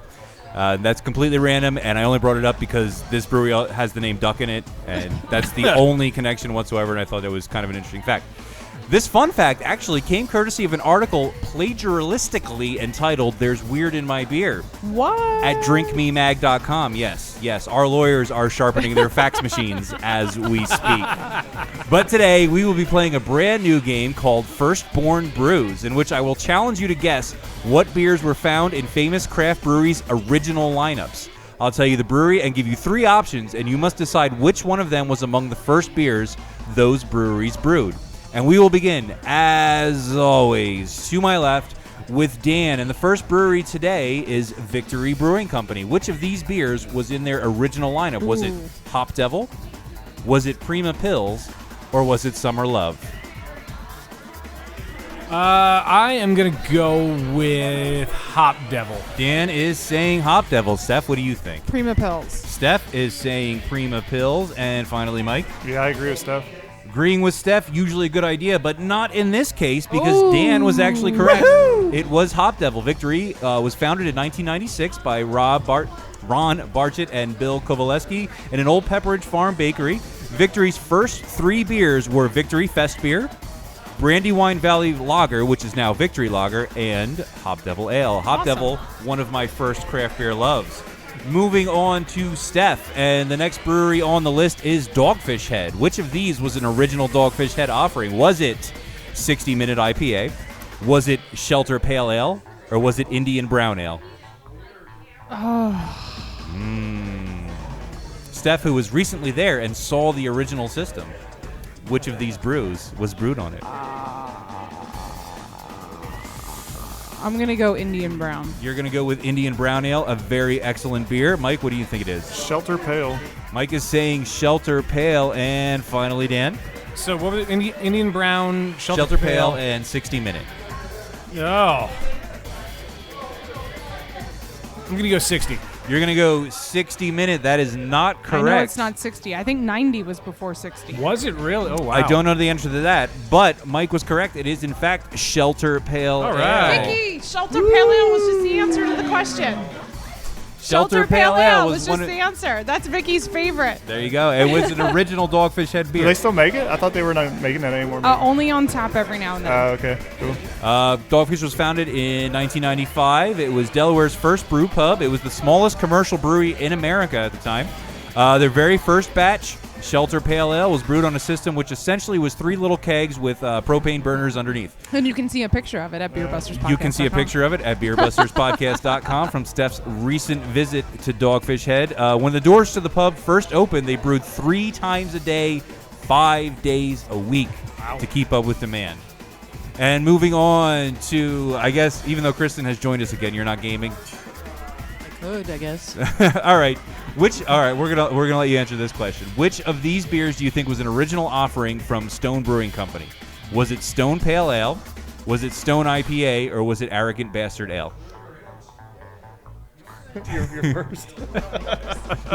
[SPEAKER 7] That's completely random, and I only brought it up because this brewery has the name Duck in it, and that's the only connection whatsoever, and I thought that was kind of an interesting fact. This fun fact actually came courtesy of an article plagiaristically entitled "There's Weird in My Beer"
[SPEAKER 6] What?
[SPEAKER 7] at drinkmemag.com. Yes, our lawyers are sharpening their fax machines as we speak. But today we will be playing a brand new game called Firstborn Brews, in which I will challenge you to guess what beers were found in famous craft breweries' original lineups. I'll tell you the brewery and give you 3 options, and you must decide which one of them was among the first beers those breweries brewed. And we will begin, as always, to my left with Dan. And the first brewery today is Victory Brewing Company. Which of these beers was in their original lineup? Was it Hop Devil? Was it Prima Pils? Or was it Summer Love?
[SPEAKER 5] I am going to go with Hop Devil.
[SPEAKER 7] Dan is saying Hop Devil. Steph, what do you think?
[SPEAKER 6] Prima Pills.
[SPEAKER 7] Steph is saying Prima Pils. And finally, Mike?
[SPEAKER 2] Yeah, I agree with Steph.
[SPEAKER 7] Agreeing with Steph, usually a good idea, but not in this case because Dan was actually correct.
[SPEAKER 6] Woohoo!
[SPEAKER 7] It was Hop Devil. Victory was founded in 1996 by Ron Barchett and Bill Kowaleski in an old Pepperidge Farm bakery. Victory's first 3 beers were Victory Fest Beer, Brandywine Valley Lager, which is now Victory Lager, and Hop Devil Ale. Hop Devil, one of my first craft beer loves. Moving on to Steph, and the next brewery on the list is Dogfish Head. Which of these was an original Dogfish Head offering? Was it 60 Minute IPA? Was it Shelter Pale Ale? Or was it Indian Brown Ale? Steph, who was recently there and saw the original system, which of these brews was brewed on it?
[SPEAKER 6] I'm going to go Indian Brown.
[SPEAKER 7] You're going to go with Indian Brown Ale, a very excellent beer. Mike, what do you think it is?
[SPEAKER 2] Shelter Pale.
[SPEAKER 7] Mike is saying Shelter Pale. And finally, Dan?
[SPEAKER 5] So what was it? Indian Brown,
[SPEAKER 7] Shelter Pale, and 60 Minute.
[SPEAKER 5] Oh. I'm going to go 60.
[SPEAKER 7] You're going to go 60 Minute. That is not correct.
[SPEAKER 6] I know it's not 60. I think 90 was before 60.
[SPEAKER 5] Was it really? Oh, wow.
[SPEAKER 7] I don't know the answer to that, but Mike was correct. It is, in fact, Shelter Pale
[SPEAKER 5] All right.
[SPEAKER 7] Ale.
[SPEAKER 6] Vicky, Shelter Pale Ale was just the answer to the question.
[SPEAKER 7] Shelter Pale Ale
[SPEAKER 6] was just the answer. That's Vicky's favorite.
[SPEAKER 7] There you go. It was an original Dogfish Head beer.
[SPEAKER 2] Do they still make it? I thought they were not making that anymore.
[SPEAKER 6] Only on tap every now and then.
[SPEAKER 2] Okay, cool.
[SPEAKER 7] Dogfish was founded in 1995. It was Delaware's first brew pub. It was the smallest commercial brewery in America at the time. Their very first batch, Shelter Pale Ale, was brewed on a system which essentially was 3 little kegs with propane burners underneath.
[SPEAKER 6] And you can see a picture of it at beerbusterspodcast.com.
[SPEAKER 7] You can see a picture of it at beerbusterspodcast.com from Steph's recent visit to Dogfish Head. When the doors to the pub first opened, they brewed 3 times a day, 5 days a week to keep up with demand. And moving on to, I guess, even though Kristen has joined us again, you're not gaming.
[SPEAKER 8] Could, I guess.
[SPEAKER 7] All right. We're gonna let you answer this question. Which of these beers do you think was an original offering from Stone Brewing Company? Was it Stone Pale Ale? Was it Stone IPA? Or was it Arrogant Bastard Ale?
[SPEAKER 2] You're first.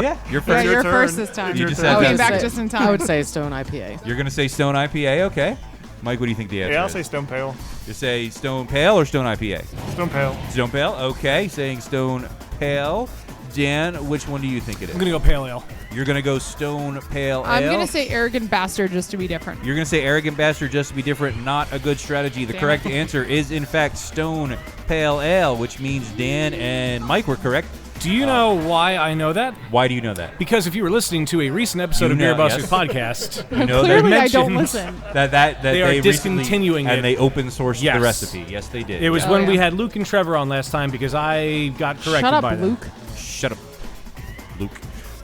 [SPEAKER 7] Yeah, you're
[SPEAKER 6] Yeah,
[SPEAKER 7] first.
[SPEAKER 6] you're
[SPEAKER 2] turn.
[SPEAKER 6] first this time.
[SPEAKER 7] You just
[SPEAKER 6] I
[SPEAKER 7] said
[SPEAKER 6] came
[SPEAKER 7] that.
[SPEAKER 6] back just in time.
[SPEAKER 8] I would say Stone IPA.
[SPEAKER 7] You're gonna say Stone IPA, okay? Mike, what do you think the answer
[SPEAKER 2] Yeah, I'll
[SPEAKER 7] is?
[SPEAKER 2] say Stone Pale.
[SPEAKER 7] You say Stone Pale or Stone IPA?
[SPEAKER 2] Stone Pale.
[SPEAKER 7] Stone Pale, okay. Saying Stone Pale. Dan, which one do you think it is?
[SPEAKER 5] I'm going to go Pale Ale.
[SPEAKER 7] You're going to go Stone Pale Ale.
[SPEAKER 6] I'm going to say Arrogant Bastard just to be different.
[SPEAKER 7] You're going to say Arrogant Bastard just to be different. Not a good strategy. The
[SPEAKER 6] Damn
[SPEAKER 7] correct
[SPEAKER 6] it.
[SPEAKER 7] answer is, in fact, Stone Pale Ale, which means Dan and Mike were correct.
[SPEAKER 5] Do you know why I know that?
[SPEAKER 7] Why do you know that?
[SPEAKER 5] Because if you were listening to a recent episode
[SPEAKER 7] You
[SPEAKER 5] of
[SPEAKER 7] know,
[SPEAKER 5] Beer Busters
[SPEAKER 7] yes.
[SPEAKER 5] podcast,
[SPEAKER 7] You know
[SPEAKER 6] Clearly,
[SPEAKER 5] that
[SPEAKER 6] I don't
[SPEAKER 5] mentions-
[SPEAKER 6] listen.
[SPEAKER 7] that
[SPEAKER 5] They are
[SPEAKER 7] recently-
[SPEAKER 5] discontinuing
[SPEAKER 7] and
[SPEAKER 5] it.
[SPEAKER 7] they open sourced
[SPEAKER 5] Yes.
[SPEAKER 7] the recipe. Yes, they did.
[SPEAKER 5] it was
[SPEAKER 6] Oh,
[SPEAKER 5] when we
[SPEAKER 6] yeah.
[SPEAKER 5] had Luke and Trevor on last time because I got corrected
[SPEAKER 6] Shut up,
[SPEAKER 5] by them.
[SPEAKER 6] Luke.
[SPEAKER 7] Shut up, Luke.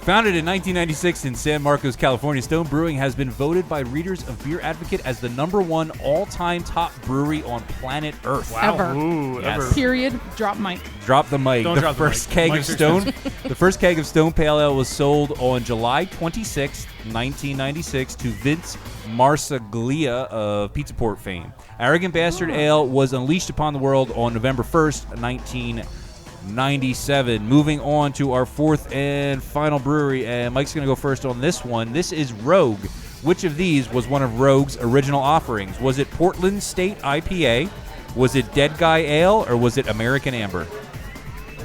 [SPEAKER 7] Founded in 1996 in San Marcos, California, Stone Brewing has been voted by readers of Beer Advocate as the #1 all-time top brewery on planet Earth.
[SPEAKER 6] Ever.
[SPEAKER 2] Ooh,
[SPEAKER 7] Yes.
[SPEAKER 2] ever.
[SPEAKER 6] Period. Drop mic.
[SPEAKER 7] Drop the mic.
[SPEAKER 5] Don't
[SPEAKER 7] The
[SPEAKER 5] drop the
[SPEAKER 7] first
[SPEAKER 5] mic.
[SPEAKER 7] keg of
[SPEAKER 5] Mics are
[SPEAKER 7] Stone. The first keg of Stone Pale Ale was sold on July 26, 1996, to Vince Marsaglia of Pizza Port fame. Arrogant Bastard Ale was unleashed upon the world on November 1st, 1997. Moving on to our fourth and final brewery, and Mike's going to go first on this one. This is Rogue. Which of these was one of Rogue's original offerings? Was it Portland State IPA? Was it Dead Guy Ale? Or was it American Amber?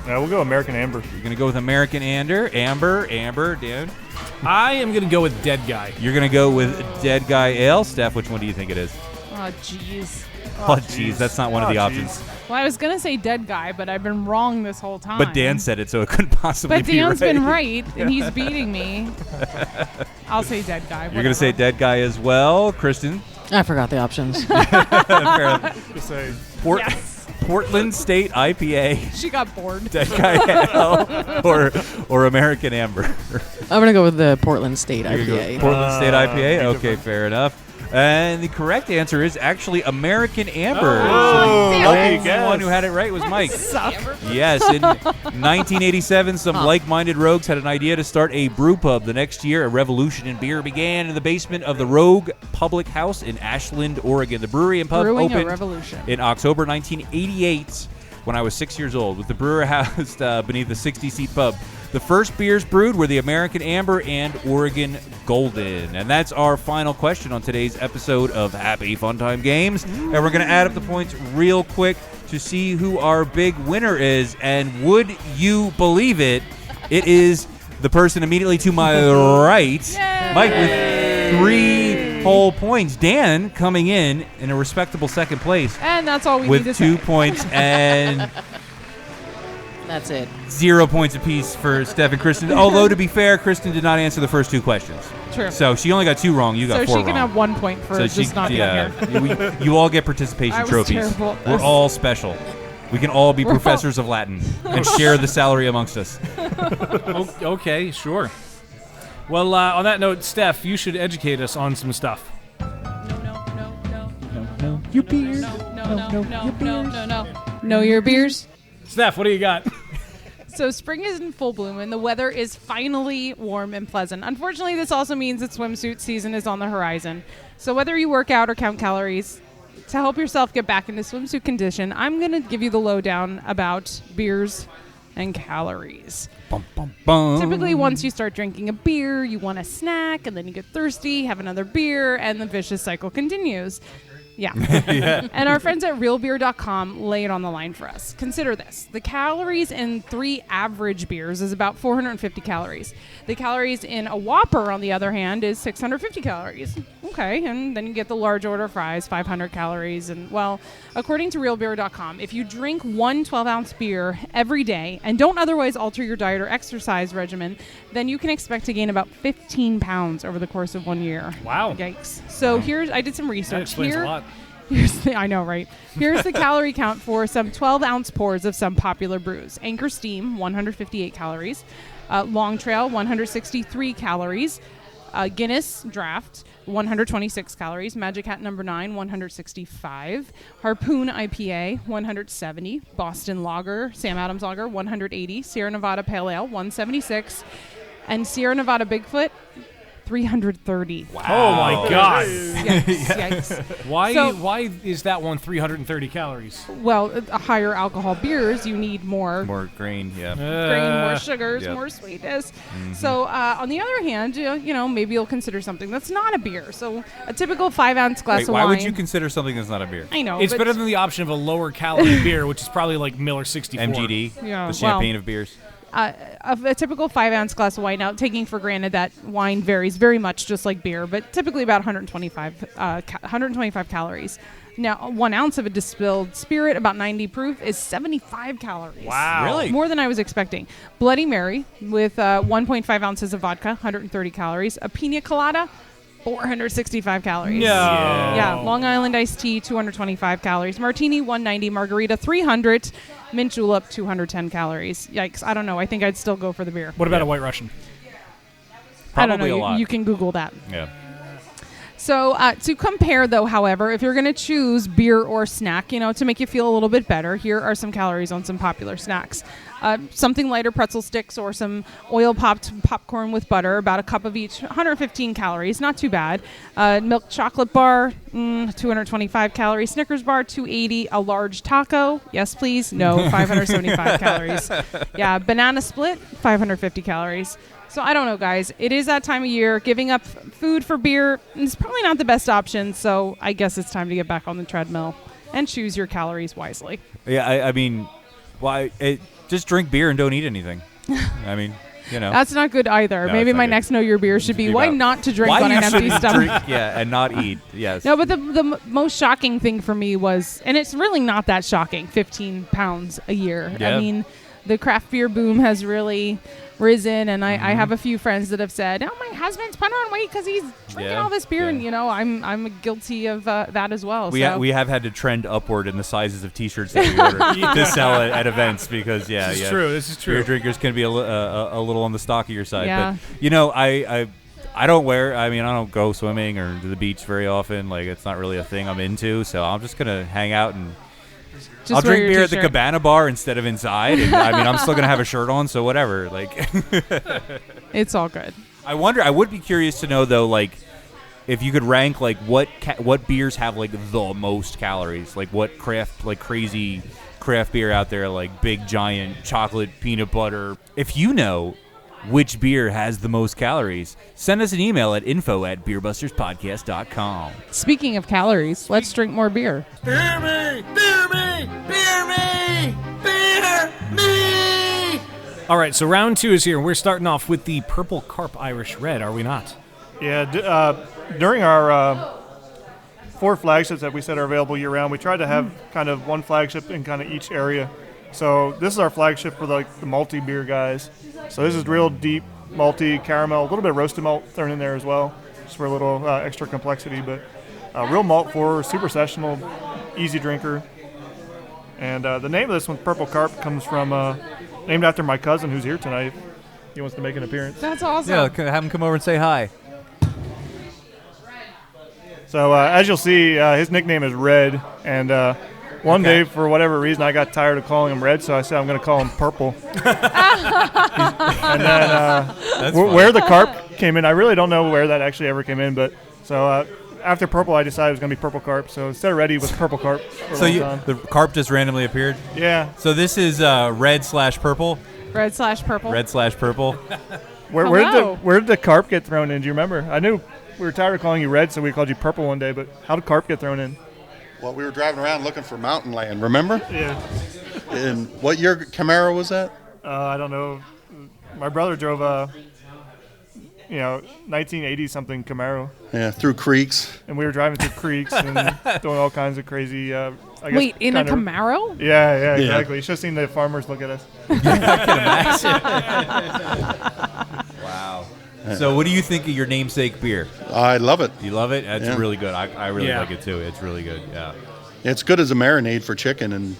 [SPEAKER 2] We'll go American Amber.
[SPEAKER 7] You're going to go with American Amber, Dan.
[SPEAKER 5] I am going to go with Dead Guy.
[SPEAKER 7] You're going to go with Dead Guy Ale. Steph, which one do you think it is?
[SPEAKER 6] Oh, jeez.
[SPEAKER 7] Oh, jeez, that's not one of the options.
[SPEAKER 6] Well, I was going to say dead guy, but I've been wrong this whole time.
[SPEAKER 7] But Dan said it, so it couldn't possibly
[SPEAKER 6] But
[SPEAKER 7] be right.
[SPEAKER 6] Dan's been right, and he's beating me. I'll say dead guy.
[SPEAKER 7] You're going to say dead guy as well, Kristen?
[SPEAKER 8] I forgot the options.
[SPEAKER 2] Just say
[SPEAKER 7] Portland State IPA,
[SPEAKER 6] She got bored.
[SPEAKER 7] Dead Guy Ale, or American Amber.
[SPEAKER 8] I'm gonna go with the Portland State IPA.
[SPEAKER 7] Portland State IPA? Okay, fair enough. And the correct answer is actually American Amber.
[SPEAKER 2] Oh,
[SPEAKER 7] So
[SPEAKER 2] lucky
[SPEAKER 7] the
[SPEAKER 2] guess.
[SPEAKER 7] one who had it right was Mike.
[SPEAKER 6] Suck.
[SPEAKER 7] Yes, in 1987, some like-minded rogues had an idea to start a brew pub. The next year, a revolution in beer began in the basement of the Rogue Public House in Ashland, Oregon. The brewery and pub
[SPEAKER 6] Brewing a
[SPEAKER 7] opened
[SPEAKER 6] revolution.
[SPEAKER 7] in October 1988 when I was 6 years old, with the brewer housed beneath the 60-seat pub. The first beers brewed were the American Amber and Oregon Golden. And that's our final question on today's episode of Happy Fun Time Games. And we're going to add up the points real quick to see who our big winner is. And would you believe it? It is the person immediately to my right, Mike, with 3 whole points. Dan coming in a respectable second place
[SPEAKER 6] And that's all we
[SPEAKER 7] with
[SPEAKER 6] need to
[SPEAKER 7] 2
[SPEAKER 6] say.
[SPEAKER 7] points and
[SPEAKER 8] That's it.
[SPEAKER 7] 0 points apiece for Steph and Kristen. Although, to be fair, Kristen did not answer the first 2 questions.
[SPEAKER 6] True.
[SPEAKER 7] So she only got 2 wrong. You got
[SPEAKER 6] So
[SPEAKER 7] 4
[SPEAKER 6] she can
[SPEAKER 7] wrong.
[SPEAKER 6] have 1 point for just not being here.
[SPEAKER 7] You all get participation
[SPEAKER 6] I was
[SPEAKER 7] trophies.
[SPEAKER 6] terrible at
[SPEAKER 7] We're
[SPEAKER 6] this.
[SPEAKER 7] all special. We can all be professors of Latin and share the salary amongst us.
[SPEAKER 5] Okay, sure. Well, on that note, Steph, you should educate us on some stuff.
[SPEAKER 6] Your beers. No. Know your beers.
[SPEAKER 5] Steph, what do you got?
[SPEAKER 6] So spring is in full bloom and the weather is finally warm and pleasant. Unfortunately, this also means that swimsuit season is on the horizon. So whether you work out or count calories, to help yourself get back into swimsuit condition, I'm going to give you the lowdown about beers and calories.
[SPEAKER 7] Bum, bum, bum.
[SPEAKER 6] Typically, once you start drinking a beer, you want a snack, and then you get thirsty, have another beer, and the vicious cycle continues. Yeah. And our friends at realbeer.com lay it on the line for us. Consider this. The calories in 3 average beers is about 450 calories. The calories in a Whopper, on the other hand, is 650 calories. Okay, and then you get the large order fries, 500 calories. And, well, according to realbeer.com, if you drink 1 12-ounce beer every day and don't otherwise alter your diet or exercise regimen, then you can expect to gain about 15 pounds over the course of 1 year.
[SPEAKER 5] Wow.
[SPEAKER 6] Yikes. So I did some research.
[SPEAKER 5] That explains a lot.
[SPEAKER 6] I know, right? Here's the calorie count for some 12-ounce pours of some popular brews. Anchor Steam, 158 calories. Long Trail, 163 calories. Guinness Draft, 126 calories. Magic Hat No. 9, 165. Harpoon IPA, 170. Boston Lager, Sam Adams Lager, 180. Sierra Nevada Pale Ale, 176. And Sierra Nevada Bigfoot, 330.
[SPEAKER 5] Wow. Oh, my God.
[SPEAKER 6] Yikes.
[SPEAKER 5] Why is that one 330 calories?
[SPEAKER 6] Well, higher alcohol beers, you need more
[SPEAKER 7] More grain, yeah.
[SPEAKER 6] grain, more sugars,
[SPEAKER 7] Yep.
[SPEAKER 6] more sweetness. So, on the other hand, maybe you'll consider something that's not a beer. So, a typical 5-ounce glass
[SPEAKER 7] Wait,
[SPEAKER 6] of
[SPEAKER 7] why
[SPEAKER 6] wine.
[SPEAKER 7] would you consider something that's not a beer?
[SPEAKER 6] I know.
[SPEAKER 5] It's
[SPEAKER 6] but
[SPEAKER 5] better than the option of a lower calorie beer, which is probably like Miller 64.
[SPEAKER 7] MGD,
[SPEAKER 6] Yeah,
[SPEAKER 7] the champagne of beers.
[SPEAKER 6] a typical 5-ounce glass of wine. Now, taking for granted that wine varies very much, just like beer, but typically about 125 calories. Now, 1 ounce of a distilled spirit, about 90 proof, is 75 calories.
[SPEAKER 5] Wow.
[SPEAKER 7] Really?
[SPEAKER 6] More than I was expecting. Bloody Mary with 1.5 ounces of vodka, 130 calories. A pina colada, 465 calories.
[SPEAKER 5] No.
[SPEAKER 6] Yeah. Long Island iced tea, 225 calories. Martini, 190. Margarita, 300. Mint julep, 210 calories. Yikes. I don't know. I think I'd still go for the beer.
[SPEAKER 5] What about a White Russian?
[SPEAKER 6] I don't
[SPEAKER 7] Probably
[SPEAKER 6] know.
[SPEAKER 7] a lot.
[SPEAKER 6] You can Google that.
[SPEAKER 7] Yeah.
[SPEAKER 6] So to compare, though, however, if you're going to choose beer or snack, to make you feel a little bit better, here are some calories on some popular snacks. Something lighter, pretzel sticks or some oil-popped popcorn with butter, about a cup of each, 115 calories, not too bad. Milk chocolate bar, 225 calories. Snickers bar, 280. A large taco, yes please, no, 575 calories. Yeah, banana split, 550 calories. So I don't know, guys. It is that time of year. Giving up food for beer is probably not the best option, so I guess it's time to get back on the treadmill and choose your calories wisely.
[SPEAKER 7] Yeah, I mean, just drink beer and don't eat anything. I mean,
[SPEAKER 6] That's not good either.
[SPEAKER 7] No,
[SPEAKER 6] Maybe
[SPEAKER 7] it's not
[SPEAKER 6] my
[SPEAKER 7] good.
[SPEAKER 6] next Know Your Beer should be why
[SPEAKER 7] about
[SPEAKER 6] not to drink
[SPEAKER 7] why
[SPEAKER 6] on
[SPEAKER 7] you
[SPEAKER 6] an empty
[SPEAKER 7] shouldn't
[SPEAKER 6] stomach.
[SPEAKER 7] drink, and not eat. Yes.
[SPEAKER 6] No, but the most shocking thing for me was, and it's really not that shocking, 15 pounds a year.
[SPEAKER 7] Yeah.
[SPEAKER 6] I mean, the craft beer boom has really risen, and I have a few friends that have said, "Oh, my husband's put on weight because he's drinking all this beer," and I'm guilty of that as well.
[SPEAKER 7] We have had to trend upward in the sizes of T-shirts that we order to sell at events because
[SPEAKER 5] This is true. This is true.
[SPEAKER 7] Beer drinkers can be a little on the stockier side.
[SPEAKER 6] Yeah.
[SPEAKER 7] But I don't wear. I mean, I don't go swimming or to the beach very often. Like, it's not really a thing I'm into. So I'm just gonna hang out and.
[SPEAKER 6] Just
[SPEAKER 7] I'll
[SPEAKER 6] wear
[SPEAKER 7] drink
[SPEAKER 6] your
[SPEAKER 7] beer at the
[SPEAKER 6] t-shirt.
[SPEAKER 7] Cabana bar instead of inside. And, I mean, I'm still gonna have a shirt on, so whatever. Like,
[SPEAKER 6] It's all good.
[SPEAKER 7] I wonder. I would be curious to know though, like, if you could rank like what beers have like the most calories, like what crazy craft beer out there, like big giant chocolate peanut butter. If you know which beer has the most calories, send us an email at info@beerbusterspodcast.com.
[SPEAKER 6] Speaking of calories, let's drink more beer.
[SPEAKER 3] Beer me! Beer me! Beer me! Beer me!
[SPEAKER 5] All right, so round 2 is here. We're starting off with the Purple Carp Irish Red, are we not?
[SPEAKER 2] Yeah, during our 4 flagships that we said are available year-round, we tried to have kind of one flagship in kind of each area. So this is our flagship for the malty beer guys. So this is real deep malty caramel, a little bit of roasted malt thrown in there as well, just for a little extra complexity. But real malt for super sessional, easy drinker. And the name of this one, Purple Carp, comes from named after my cousin who's here tonight. He wants to make an appearance.
[SPEAKER 6] That's awesome.
[SPEAKER 7] Yeah, have him come over and say hi.
[SPEAKER 2] So as you'll see, his nickname is Red, and one day, for whatever reason, I got tired of calling him Red, so I said I'm going to call him Purple. And then where the carp came in, I really don't know where that actually ever came in, but so after Purple, I decided it was going to be Purple Carp. So instead of Red, it was Purple Carp.
[SPEAKER 7] So the carp just randomly appeared?
[SPEAKER 2] Yeah.
[SPEAKER 7] So this is red/purple?
[SPEAKER 6] Red/purple.
[SPEAKER 7] Red/purple.
[SPEAKER 2] Where did the carp get thrown in? Do you remember? I knew we were tired of calling you Red, so we called you Purple one day, but how did carp get thrown in?
[SPEAKER 9] Well, we were driving around looking for mountain land, remember?
[SPEAKER 2] Yeah.
[SPEAKER 9] And what year Camaro was that?
[SPEAKER 2] I don't know. My brother drove 1980-something Camaro.
[SPEAKER 9] Yeah, through creeks.
[SPEAKER 2] And we were driving through creeks and doing all kinds of crazy. I guess
[SPEAKER 6] Wait, in a
[SPEAKER 2] kind of-
[SPEAKER 6] Camaro?
[SPEAKER 2] Yeah, exactly. You should have seen the farmers look at us.
[SPEAKER 7] Wow. So what do you think of your namesake beer?
[SPEAKER 9] I love it.
[SPEAKER 7] You love it? That's
[SPEAKER 9] Yeah.
[SPEAKER 7] really good. I really like it too. It's really good. Yeah.
[SPEAKER 9] It's good as a marinade for chicken and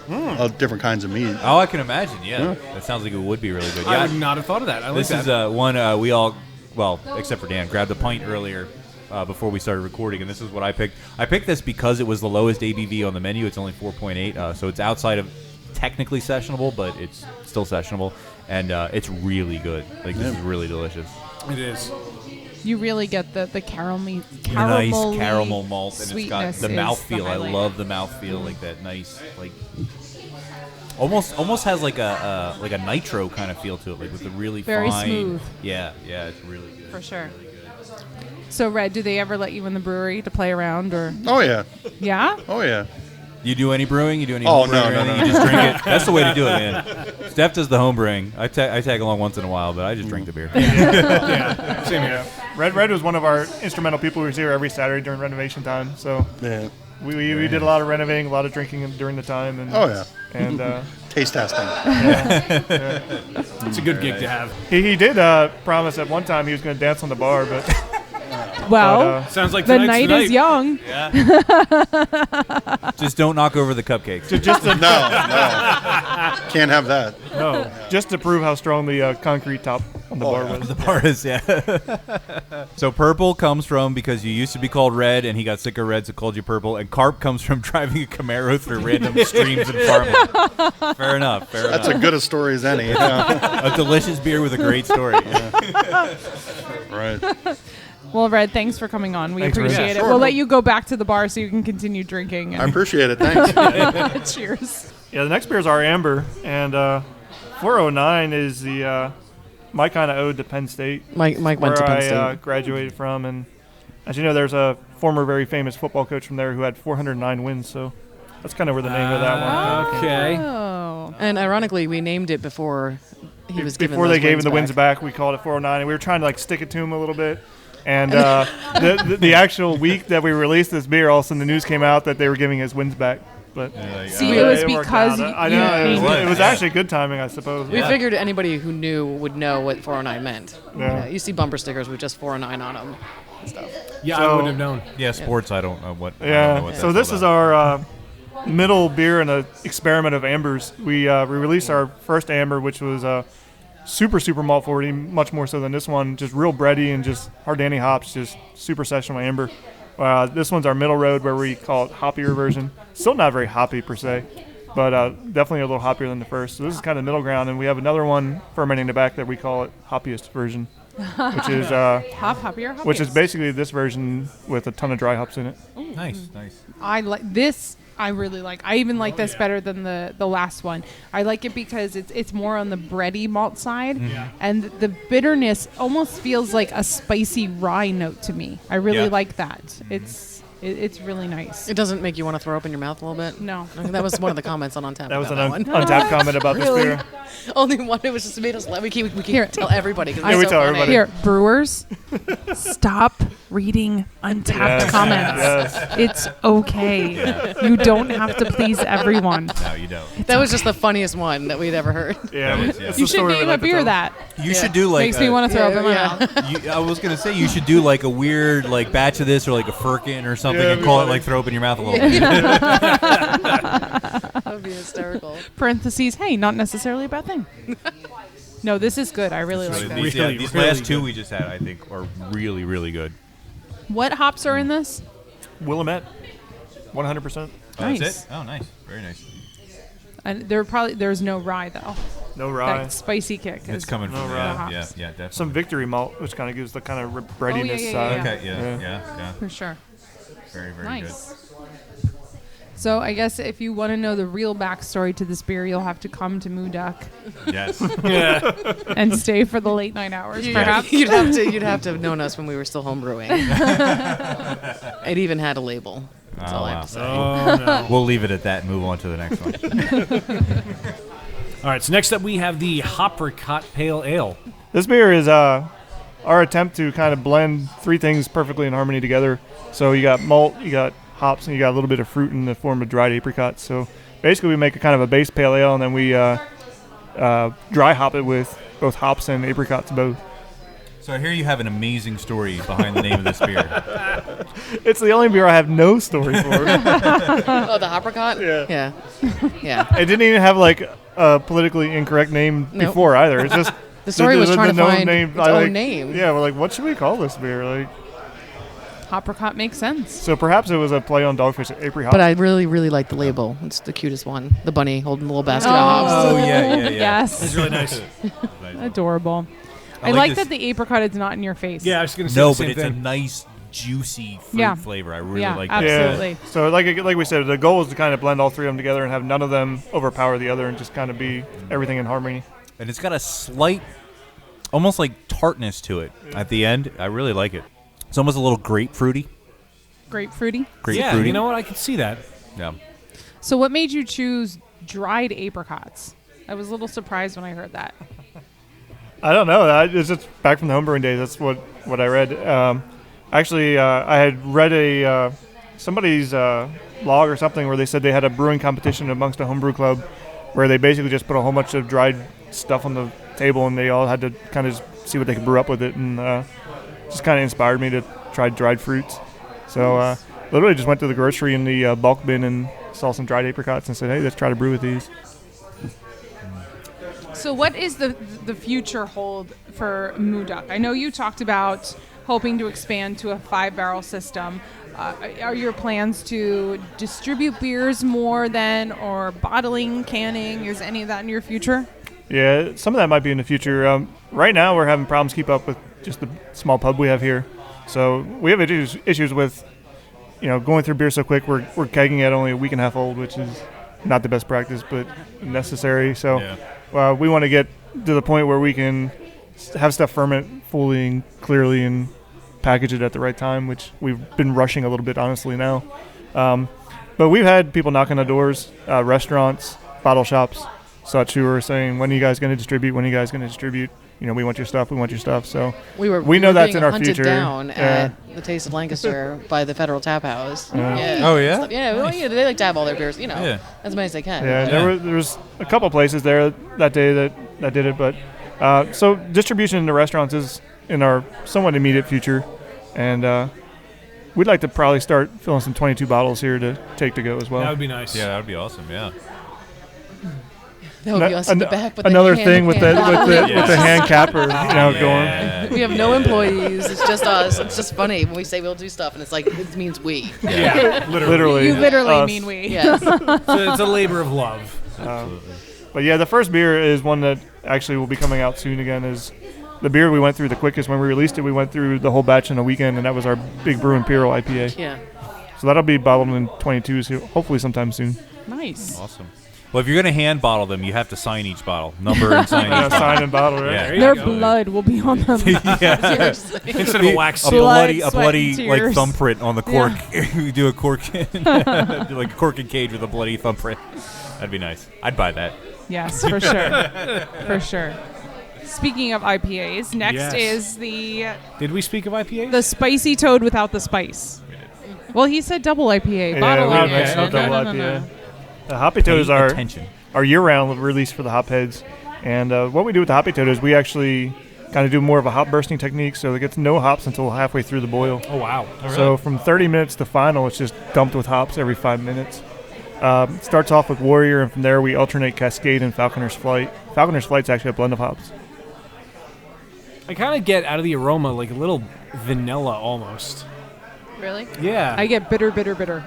[SPEAKER 9] different kinds of meat.
[SPEAKER 7] Oh, I can imagine. Yeah. That sounds like it would be really good.
[SPEAKER 5] I
[SPEAKER 7] Yeah.
[SPEAKER 5] would not have thought of that. I like
[SPEAKER 7] This
[SPEAKER 5] that.
[SPEAKER 7] is one we all, well, except for Dan, grabbed a pint earlier before we started recording, and this is what I picked. I picked this because it was the lowest ABV on the menu. It's only 4.8, so it's outside of technically sessionable, but it's still sessionable, and it's really good. Like, this is really delicious.
[SPEAKER 5] It is.
[SPEAKER 6] You really get the caramel
[SPEAKER 7] Nice caramel malt, and it's got
[SPEAKER 6] sweetness
[SPEAKER 7] the
[SPEAKER 6] is
[SPEAKER 7] mouthfeel. I
[SPEAKER 6] highlight.
[SPEAKER 7] love the mouthfeel, like that nice, like almost has like a nitro kind of feel to it, like with the really
[SPEAKER 6] Very
[SPEAKER 7] fine.
[SPEAKER 6] smooth.
[SPEAKER 7] Yeah, it's really good.
[SPEAKER 6] For sure. So, Red, do they ever let you in the brewery to play around, or?
[SPEAKER 9] Oh, yeah.
[SPEAKER 6] Yeah?
[SPEAKER 9] Oh, yeah.
[SPEAKER 7] You do any brewing? You do any
[SPEAKER 9] Oh,
[SPEAKER 7] home brewing
[SPEAKER 9] no,
[SPEAKER 7] or
[SPEAKER 9] no,
[SPEAKER 7] anything?
[SPEAKER 9] no.
[SPEAKER 7] You just drink it. That's the way to do it, man. Steph does the home brewing. I tag along once in a while, but I just drink the beer.
[SPEAKER 2] Yeah, same here. Red was one of our instrumental people who was here every Saturday during renovation time. So
[SPEAKER 9] Yeah.
[SPEAKER 2] we did a lot of renovating, a lot of drinking during the time. And,
[SPEAKER 9] Oh, yeah.
[SPEAKER 2] And
[SPEAKER 9] Taste testing.
[SPEAKER 5] It's a good gig to have.
[SPEAKER 2] he did promise at one time he was going to dance on the bar, but
[SPEAKER 6] Well,
[SPEAKER 5] Sounds like
[SPEAKER 6] the
[SPEAKER 5] tonight's
[SPEAKER 6] night
[SPEAKER 5] the
[SPEAKER 6] is young.
[SPEAKER 7] Just don't knock over the cupcakes.
[SPEAKER 9] No. Can't have that.
[SPEAKER 2] no, just to prove how strong the concrete top on the bar was.
[SPEAKER 7] The bar is, yeah. So purple comes from because you used to be called Red, and he got sick of red, so called you Purple. And carp comes from driving a Camaro through random streams and farmland. Fair enough.
[SPEAKER 9] That's as good a story as any. Yeah.
[SPEAKER 7] A delicious beer with a great story.
[SPEAKER 9] Right.
[SPEAKER 6] Well, Red, thanks for coming on. We
[SPEAKER 2] Thanks, Red.
[SPEAKER 6] appreciate
[SPEAKER 9] Yeah,
[SPEAKER 6] it.
[SPEAKER 9] sure.
[SPEAKER 6] We'll let you go back to the bar so you can continue drinking.
[SPEAKER 9] I appreciate it. Thanks.
[SPEAKER 6] Cheers.
[SPEAKER 2] Yeah, the next beer is our Amber, and 409 is the my kind of ode to Penn State.
[SPEAKER 8] Mike went
[SPEAKER 2] where
[SPEAKER 8] to Penn
[SPEAKER 2] I
[SPEAKER 8] State.
[SPEAKER 2] graduated from, and as you know, there's a former very famous football coach from there who had 409 wins, so that's kind of where the name of that one came from.
[SPEAKER 5] Okay.
[SPEAKER 6] Oh.
[SPEAKER 8] And ironically, we named it before He was giving
[SPEAKER 2] before they
[SPEAKER 8] those
[SPEAKER 2] gave him
[SPEAKER 8] wins
[SPEAKER 2] the wins
[SPEAKER 8] back.
[SPEAKER 2] back. We called it 409, and we were trying to like stick it to him a little bit. And the actual week that we released this beer, all of a sudden the news came out that they were giving his wins back. But
[SPEAKER 6] See, it was
[SPEAKER 2] worked
[SPEAKER 6] because
[SPEAKER 2] out. I know it was actually good timing, I suppose.
[SPEAKER 8] We figured anybody who knew would know what 409 meant.
[SPEAKER 2] Yeah.
[SPEAKER 8] You see bumper stickers with just 409 on them and stuff.
[SPEAKER 5] Yeah,
[SPEAKER 2] So-
[SPEAKER 5] I wouldn't have known.
[SPEAKER 7] Yeah, sports. I don't know what. I don't know
[SPEAKER 2] Yeah.
[SPEAKER 7] what
[SPEAKER 2] So
[SPEAKER 7] that's
[SPEAKER 2] this
[SPEAKER 7] all
[SPEAKER 2] is
[SPEAKER 7] about.
[SPEAKER 2] our middle beer in an experiment of ambers. We released our first amber, which was super malt forward, much more so than this one. Just real bready and just Hardani hops, just super sessional amber. This one's our middle road, where we call it hoppier version. Still not very hoppy per se, but definitely a little hoppier than the first. So this is kind of middle ground, and we have another one fermenting in the back that we call it hoppiest version, which is
[SPEAKER 6] hoppier.
[SPEAKER 2] which is basically this version with a ton of dry hops in it.
[SPEAKER 7] Nice.
[SPEAKER 6] I like this. I really like. I even like this better than the last one. I like it because it's more on the bready malt side, and the bitterness almost feels like a spicy rye note to me. I really like that. It's really nice.
[SPEAKER 8] It doesn't make you want to throw up in your mouth a little bit?
[SPEAKER 6] No.
[SPEAKER 8] I think that was one of the comments on Untapped.
[SPEAKER 2] That was an
[SPEAKER 8] about that one.
[SPEAKER 2] untapped comment about this
[SPEAKER 8] Really?
[SPEAKER 2] beer.
[SPEAKER 8] Only one. It was just made us laugh. We keep tell everybody. 'Cause
[SPEAKER 2] Yeah,
[SPEAKER 8] it's
[SPEAKER 2] we
[SPEAKER 8] so
[SPEAKER 2] tell
[SPEAKER 8] funny.
[SPEAKER 2] everybody.
[SPEAKER 6] Here, brewers, stop reading Untapped
[SPEAKER 2] Yes,
[SPEAKER 6] comments.
[SPEAKER 2] yes.
[SPEAKER 6] It's okay. You don't have to please everyone.
[SPEAKER 7] No, you don't.
[SPEAKER 8] That was just the funniest one that we'd ever heard.
[SPEAKER 2] Yeah,
[SPEAKER 7] That is,
[SPEAKER 2] it's
[SPEAKER 6] You
[SPEAKER 2] the
[SPEAKER 6] should
[SPEAKER 2] story we
[SPEAKER 6] name
[SPEAKER 2] like
[SPEAKER 6] a
[SPEAKER 2] to
[SPEAKER 6] beer
[SPEAKER 2] tell.
[SPEAKER 6] that.
[SPEAKER 7] You should do like
[SPEAKER 6] Makes me want to throw up in my mouth.
[SPEAKER 7] I was gonna say you should do like a weird like batch of this or like a firkin or something
[SPEAKER 2] Yeah,
[SPEAKER 7] and call it
[SPEAKER 2] yeah.
[SPEAKER 7] like throw up in your mouth a little bit.
[SPEAKER 8] That would be hysterical.
[SPEAKER 6] Parentheses, hey, not necessarily a bad thing. No, this is good. I really like that.
[SPEAKER 7] These, these
[SPEAKER 5] Really
[SPEAKER 7] last two
[SPEAKER 5] good.
[SPEAKER 7] we just had, I think, are really, really good.
[SPEAKER 6] What hops are in this?
[SPEAKER 2] Willamette, 100%.
[SPEAKER 7] Oh,
[SPEAKER 6] Nice.
[SPEAKER 7] that's it? Oh, nice. Very nice.
[SPEAKER 6] And there's no rye though.
[SPEAKER 2] No rye.
[SPEAKER 6] That spicy kick.
[SPEAKER 7] It's
[SPEAKER 6] is
[SPEAKER 7] coming from
[SPEAKER 2] No
[SPEAKER 7] yeah,
[SPEAKER 6] rye.
[SPEAKER 7] yeah, definitely.
[SPEAKER 2] Some victory malt, which kind of gives the kind of breadiness
[SPEAKER 6] yeah,
[SPEAKER 2] side.
[SPEAKER 6] yeah.
[SPEAKER 7] Okay, yeah.
[SPEAKER 6] for sure.
[SPEAKER 7] Very, very
[SPEAKER 6] Nice. So I guess if you want to know the real backstory to this beer, you'll have to come to Moo-Duck
[SPEAKER 7] good. Yes.
[SPEAKER 6] and stay for the late night hours, perhaps.
[SPEAKER 8] You'd have to have known us when we were still home brewing. It even had a label. That's all I have to say.
[SPEAKER 5] Oh, no.
[SPEAKER 7] We'll leave it at that and move on to the next one.
[SPEAKER 5] All right, so next up we have the Hopricot Pale Ale.
[SPEAKER 2] This beer is our attempt to kind of blend three things perfectly in harmony together. So you got malt, you got hops, and you got a little bit of fruit in the form of dried apricots. So basically we make a kind of a base pale ale, and then we dry hop it with both hops and apricots both.
[SPEAKER 7] So here you have an amazing story behind the name of this beer.
[SPEAKER 2] It's the only beer I have no story for.
[SPEAKER 8] Oh, the Hopricot?
[SPEAKER 2] Yeah.
[SPEAKER 8] Yeah.
[SPEAKER 2] It didn't even have like a politically incorrect name
[SPEAKER 8] Nope.
[SPEAKER 2] before either. It's just
[SPEAKER 8] The story was trying to
[SPEAKER 2] known
[SPEAKER 8] find its own name.
[SPEAKER 2] Yeah, we're like, what should we call this beer? Like,
[SPEAKER 6] Apricot makes sense.
[SPEAKER 2] so perhaps it was a play on Dogfish apricot.
[SPEAKER 8] But I really, really like the label. It's the cutest one. The bunny holding the little basket of hops.
[SPEAKER 7] Oh, yeah.
[SPEAKER 6] Yes.
[SPEAKER 5] It's really nice.
[SPEAKER 6] Adorable. I
[SPEAKER 7] like
[SPEAKER 6] like
[SPEAKER 7] this-
[SPEAKER 6] that the apricot is not in your face.
[SPEAKER 5] Yeah, I was going to say
[SPEAKER 7] No,
[SPEAKER 5] the
[SPEAKER 7] but
[SPEAKER 5] same
[SPEAKER 7] it's a
[SPEAKER 5] thing.
[SPEAKER 7] nice, juicy fruit
[SPEAKER 6] Yeah.
[SPEAKER 7] flavor. I really
[SPEAKER 6] Yeah,
[SPEAKER 7] like that.
[SPEAKER 6] absolutely.
[SPEAKER 2] Yeah. So like we said, the goal is to kind of blend all three of them together and have none of them overpower the other and just kind of be everything in harmony.
[SPEAKER 7] And it's got a slight, almost like tartness to it at the end. I really like it. It's almost a little grapefruity.
[SPEAKER 6] Grapefruity.
[SPEAKER 5] Yeah,
[SPEAKER 7] Grapefruity.
[SPEAKER 5] you know what? I can see that.
[SPEAKER 7] Yeah.
[SPEAKER 6] So what made you choose dried apricots? I was a little surprised when I heard that.
[SPEAKER 2] I don't know. It's just back from the homebrewing days. That's what I read. Actually, I had read somebody's log or something where they said they had a brewing competition amongst a homebrew club where they basically just put a whole bunch of dried stuff on the table and they all had to kind of see what they could brew up with it, and just kind of inspired me to try dried fruits. So literally just went to the grocery in the bulk bin and saw some dried apricots and said, hey, let's try to brew with these.
[SPEAKER 6] So what is the future hold for Moo-Duck? I know you talked about hoping to expand to a 5-barrel system. Are your plans to distribute beers more then, or bottling, canning? Is any of that in your future?
[SPEAKER 2] Yeah, some of that might be in the future. Right now, we're having problems keep up with just the small pub we have here. So we have issues with, going through beer so quick. We're kegging at only a week and a half old, which is not the best practice, but necessary. So we want to get to the point where we can have stuff ferment fully and clearly and package it at the right time, which we've been rushing a little bit, honestly, now. But we've had people knocking on doors, restaurants, bottle shops. such who were saying, when are you guys going to distribute? When are you guys going to distribute? We want your stuff. We want your stuff. So we know that's in our
[SPEAKER 8] hunted
[SPEAKER 2] future.
[SPEAKER 8] Down at the Taste of Lancaster by the Federal Tap House. Yeah.
[SPEAKER 7] Oh, yeah?
[SPEAKER 8] They like to have all their beers, as many as they can.
[SPEAKER 2] Yeah, there was a couple places there that day that did it, but so distribution into restaurants is in our somewhat immediate future, and we'd like to probably start filling some 22 bottles here to take to go as well.
[SPEAKER 5] That would be nice.
[SPEAKER 7] Yeah, that would be awesome. Yeah.
[SPEAKER 8] That would be us in the back. But
[SPEAKER 2] another thing with the hand capper, going.
[SPEAKER 8] We have no employees. It's just us. It's just funny when we say we'll do stuff, and it's like it means we.
[SPEAKER 5] Yeah, literally.
[SPEAKER 6] You literally
[SPEAKER 2] us.
[SPEAKER 6] mean we.
[SPEAKER 8] Yes.
[SPEAKER 5] It's a labor of love.
[SPEAKER 7] Absolutely.
[SPEAKER 2] But yeah, the first beer is one that actually will be coming out soon again. Is the beer we went through the quickest. When we released it, we went through the whole batch in a weekend, and that was our Big Brew Imperial IPA.
[SPEAKER 8] Yeah.
[SPEAKER 2] So that'll be bottled in 22s here, hopefully sometime soon.
[SPEAKER 6] Nice.
[SPEAKER 7] Awesome. Well, if you're going to hand bottle them, you have to sign each bottle. Number and sign each bottle.
[SPEAKER 2] Sign and bottle, right?
[SPEAKER 7] Yeah.
[SPEAKER 6] Their blood will be on them.
[SPEAKER 5] Instead of a wax
[SPEAKER 7] A
[SPEAKER 5] seal.
[SPEAKER 7] bloody
[SPEAKER 6] sweat, and
[SPEAKER 7] like
[SPEAKER 6] tears.
[SPEAKER 7] thumbprint on the cork. We do a cork, do like a cork and cage with a bloody thumbprint. That'd be nice. I'd buy that.
[SPEAKER 6] Yes, for sure. For sure. Speaking of IPAs, next
[SPEAKER 5] Yes.
[SPEAKER 6] is the
[SPEAKER 5] Did we speak of IPAs?
[SPEAKER 6] spicy toad without the spice. Well, he said double IPA. Bottle
[SPEAKER 2] we
[SPEAKER 6] IPA.
[SPEAKER 2] mentioned double
[SPEAKER 6] No.
[SPEAKER 2] IPA. The Hoppy Toad is
[SPEAKER 7] Pay
[SPEAKER 2] our
[SPEAKER 7] attention.
[SPEAKER 2] year-round release for the hopheads. And what we do with the Hoppy Toad is we actually kind of do more of a hop bursting technique, so it gets no hops until halfway through the boil.
[SPEAKER 5] Oh, wow.
[SPEAKER 2] So from 30 minutes to final, it's just dumped with hops every 5 minutes. It starts off with Warrior, and from there we alternate Cascade and Falconer's Flight. Falconer's Flight's actually a blend of hops.
[SPEAKER 5] I kind of get out of the aroma like a little vanilla almost.
[SPEAKER 6] Really?
[SPEAKER 5] Yeah.
[SPEAKER 6] I get bitter.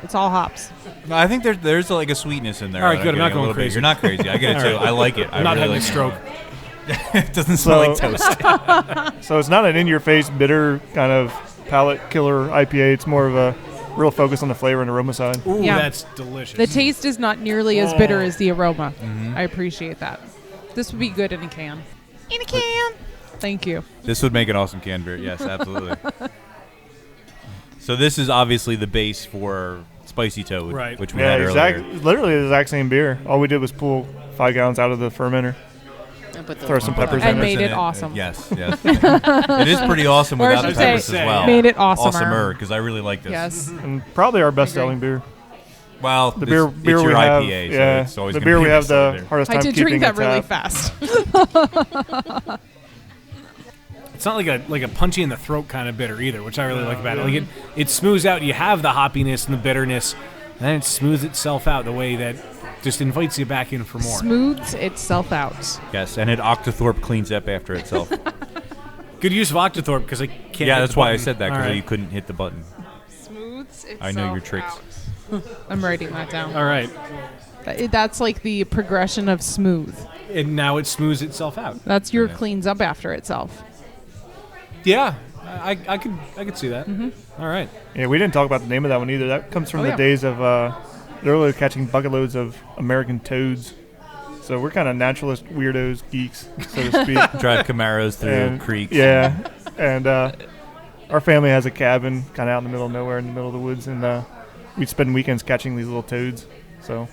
[SPEAKER 6] It's all hops.
[SPEAKER 7] No, I think there's like a sweetness in there.
[SPEAKER 5] All right,
[SPEAKER 7] that
[SPEAKER 5] good. I'm not
[SPEAKER 7] getting a
[SPEAKER 5] going
[SPEAKER 7] little bit.
[SPEAKER 5] crazy.
[SPEAKER 7] You're not crazy. I get it too. I like it.
[SPEAKER 5] I'm not having a
[SPEAKER 7] like
[SPEAKER 5] stroke.
[SPEAKER 7] It doesn't smell like toast.
[SPEAKER 2] So it's not an in-your-face, bitter kind of palate killer IPA. It's more of a real focus on the flavor and aroma side.
[SPEAKER 5] Ooh,
[SPEAKER 6] Yeah.
[SPEAKER 5] that's delicious.
[SPEAKER 6] The taste is not nearly as bitter as the aroma. I appreciate that. This would be good in a can. In a can. Thank you.
[SPEAKER 7] This would make an awesome canned beer. Yes, absolutely. So this is obviously the base for Spicy Toad,
[SPEAKER 5] Right.
[SPEAKER 7] which we had earlier.
[SPEAKER 2] Literally the exact same beer. All we did was pull 5 gallons out of the fermenter. Throw some peppers
[SPEAKER 6] And
[SPEAKER 2] in
[SPEAKER 6] made
[SPEAKER 2] it.
[SPEAKER 6] it awesome.
[SPEAKER 7] Yes. It is pretty awesome
[SPEAKER 6] Or I
[SPEAKER 7] without the
[SPEAKER 6] should say,
[SPEAKER 7] peppers as well.
[SPEAKER 6] made it awesomer.
[SPEAKER 7] Awesomer, because I really like this.
[SPEAKER 6] Yes.
[SPEAKER 2] And probably our best-selling beer.
[SPEAKER 7] Well,
[SPEAKER 2] The beer
[SPEAKER 7] it's
[SPEAKER 2] we
[SPEAKER 7] your
[SPEAKER 2] have,
[SPEAKER 7] IPA, so
[SPEAKER 2] yeah.
[SPEAKER 7] it's always
[SPEAKER 2] The
[SPEAKER 7] gonna
[SPEAKER 2] beer
[SPEAKER 7] be
[SPEAKER 2] we
[SPEAKER 7] your
[SPEAKER 2] have the
[SPEAKER 7] best-selling beer.
[SPEAKER 2] hardest
[SPEAKER 6] I
[SPEAKER 2] time
[SPEAKER 6] did
[SPEAKER 2] keeping
[SPEAKER 6] drink that really
[SPEAKER 2] tap.
[SPEAKER 6] fast.
[SPEAKER 5] It's not like a punchy in the throat kind of bitter either, which I really like about it. Like it smooths out. You have the hoppiness and the bitterness, and then it smooths itself out the way that just invites you back in for more.
[SPEAKER 6] Smooths itself out.
[SPEAKER 7] Yes, and it Octothorpe cleans up after itself.
[SPEAKER 5] Good use of Octothorpe because I can't.
[SPEAKER 7] Yeah,
[SPEAKER 5] hit
[SPEAKER 7] that's
[SPEAKER 5] the
[SPEAKER 7] why I
[SPEAKER 5] button.
[SPEAKER 7] said that,
[SPEAKER 5] All
[SPEAKER 7] because
[SPEAKER 5] right.
[SPEAKER 7] you couldn't hit the button.
[SPEAKER 6] Smooths itself
[SPEAKER 7] I know your tricks.
[SPEAKER 6] out. I'm writing that down.
[SPEAKER 5] All right,
[SPEAKER 6] That's like the progression of smooth.
[SPEAKER 5] and now it smooths itself out.
[SPEAKER 6] That's your cleans up after itself.
[SPEAKER 5] Yeah, I could see that. All right.
[SPEAKER 2] Yeah, we didn't talk about the name of that one either. That comes from the days of literally catching bucket loads of American toads. So we're kind of naturalist weirdos, geeks, so to speak.
[SPEAKER 7] Drive Camaros through
[SPEAKER 2] And-
[SPEAKER 7] creeks.
[SPEAKER 2] Yeah, and our family has a cabin kind of out in the middle of nowhere in the middle of the woods, and we'd spend weekends catching these little toads. So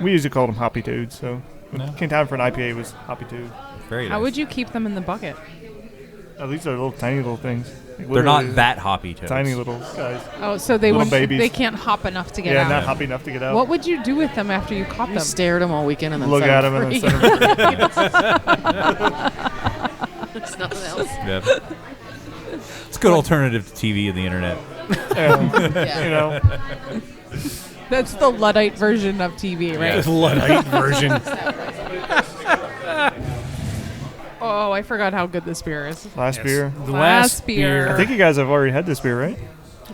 [SPEAKER 2] we usually called them hoppy toads. So when it came time for an IPA, it was hoppy toad.
[SPEAKER 7] Very
[SPEAKER 6] How
[SPEAKER 7] nice.
[SPEAKER 6] would you keep them in the bucket?
[SPEAKER 2] These are little tiny little things. Like,
[SPEAKER 7] They're
[SPEAKER 2] literally
[SPEAKER 7] not that hoppy toads.
[SPEAKER 2] tiny little guys.
[SPEAKER 6] Oh, so they
[SPEAKER 2] Little
[SPEAKER 6] wouldn't.
[SPEAKER 2] babies.
[SPEAKER 6] They can't hop enough to get
[SPEAKER 2] Yeah,
[SPEAKER 6] out.
[SPEAKER 2] not hoppy enough to get out.
[SPEAKER 6] What would you do with them after you caught
[SPEAKER 8] You
[SPEAKER 6] them?
[SPEAKER 8] stare at them all weekend and then
[SPEAKER 2] Look
[SPEAKER 8] set
[SPEAKER 2] at
[SPEAKER 8] them
[SPEAKER 2] them and
[SPEAKER 8] free.
[SPEAKER 2] then set them free.
[SPEAKER 8] There's nothing else.
[SPEAKER 7] Yeah. It's a good alternative to TV and the internet.
[SPEAKER 8] Yeah.
[SPEAKER 2] You know,
[SPEAKER 6] That's the Luddite version of TV, right?
[SPEAKER 5] The Luddite version.
[SPEAKER 6] Oh, I forgot how good this beer is.
[SPEAKER 2] last beer.
[SPEAKER 5] The
[SPEAKER 6] Last beer.
[SPEAKER 2] I think you guys have already had this beer, right?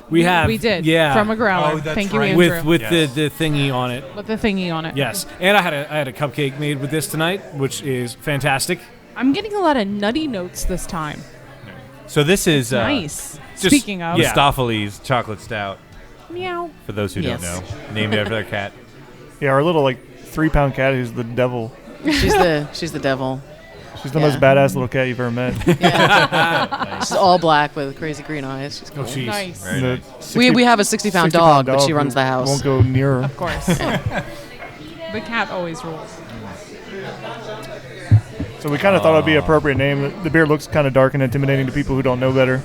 [SPEAKER 5] we have.
[SPEAKER 6] We did.
[SPEAKER 5] Yeah.
[SPEAKER 6] From a growler.
[SPEAKER 7] Oh, that's
[SPEAKER 6] Thank you,
[SPEAKER 7] right.
[SPEAKER 6] Andrew.
[SPEAKER 5] with
[SPEAKER 7] Yes.
[SPEAKER 5] the thingy on it.
[SPEAKER 6] With the thingy on it.
[SPEAKER 5] Yes, and I had a cupcake made with this tonight, which is fantastic.
[SPEAKER 6] I'm getting a lot of nutty notes this time.
[SPEAKER 7] So this is
[SPEAKER 6] Nice.
[SPEAKER 5] just-
[SPEAKER 6] Speaking of.
[SPEAKER 5] yeah.
[SPEAKER 7] Mistopheles chocolate stout.
[SPEAKER 6] Meow.
[SPEAKER 7] For those who
[SPEAKER 8] Yes.
[SPEAKER 7] don't know, named after their cat.
[SPEAKER 2] Yeah, our little 3-pound cat who's the devil.
[SPEAKER 8] She's the devil.
[SPEAKER 2] She's the
[SPEAKER 8] Yeah.
[SPEAKER 2] most badass little cat you've ever met.
[SPEAKER 8] Yeah. She's all black with crazy green eyes. She's cool.
[SPEAKER 5] Oh, jeez.
[SPEAKER 6] Nice.
[SPEAKER 7] Very
[SPEAKER 2] The
[SPEAKER 7] nice.
[SPEAKER 2] 60
[SPEAKER 8] We have a 60-pound
[SPEAKER 2] 60-pound
[SPEAKER 8] dog, but she
[SPEAKER 2] who
[SPEAKER 8] runs the house.
[SPEAKER 2] Won't go near her.
[SPEAKER 6] Of course. The cat always rules.
[SPEAKER 2] So we kind of thought it would be an appropriate name. The beer looks kind of dark and intimidating to people who don't know better.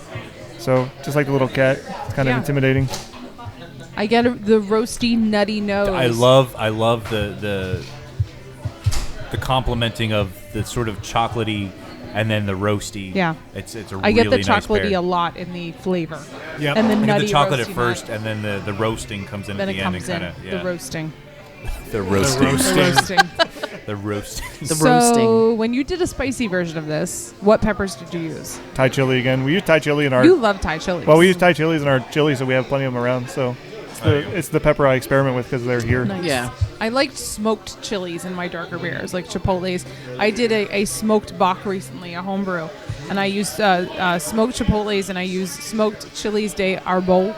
[SPEAKER 2] So just like the little cat, it's kind of intimidating.
[SPEAKER 6] I get the roasty, nutty nose.
[SPEAKER 7] I love the complementing of the sort of chocolatey and then the roasty.
[SPEAKER 6] Yeah.
[SPEAKER 7] It's a
[SPEAKER 6] I
[SPEAKER 7] really
[SPEAKER 6] get the
[SPEAKER 7] nice
[SPEAKER 6] chocolatey
[SPEAKER 7] pair.
[SPEAKER 6] a lot in the flavor.
[SPEAKER 5] Yep.
[SPEAKER 6] And the
[SPEAKER 7] I get
[SPEAKER 6] nutty
[SPEAKER 7] the chocolate at
[SPEAKER 6] roasty
[SPEAKER 7] first,
[SPEAKER 6] nut.
[SPEAKER 7] and then the roasting comes in
[SPEAKER 6] Then
[SPEAKER 7] at
[SPEAKER 6] it
[SPEAKER 7] the end.
[SPEAKER 6] comes
[SPEAKER 7] and
[SPEAKER 6] in,
[SPEAKER 7] kind of
[SPEAKER 6] the roasting.
[SPEAKER 7] The roasting.
[SPEAKER 6] The roasting.
[SPEAKER 7] The roasting.
[SPEAKER 8] The
[SPEAKER 6] So
[SPEAKER 8] roasting.
[SPEAKER 6] when you did a spicy version of this, what peppers did you use?
[SPEAKER 2] Thai chili again. We use Thai chili in our.
[SPEAKER 6] You love Thai chilies.
[SPEAKER 2] Well, we use Thai chilies in our chili, so we have plenty of them around. So it's the pepper I experiment with because they're here.
[SPEAKER 6] Nice.
[SPEAKER 8] Yeah.
[SPEAKER 6] I liked smoked chilies in my darker beers, like chipotles. I did a smoked bach recently, a homebrew, and I used smoked chipotles and I used smoked chilies de arbol,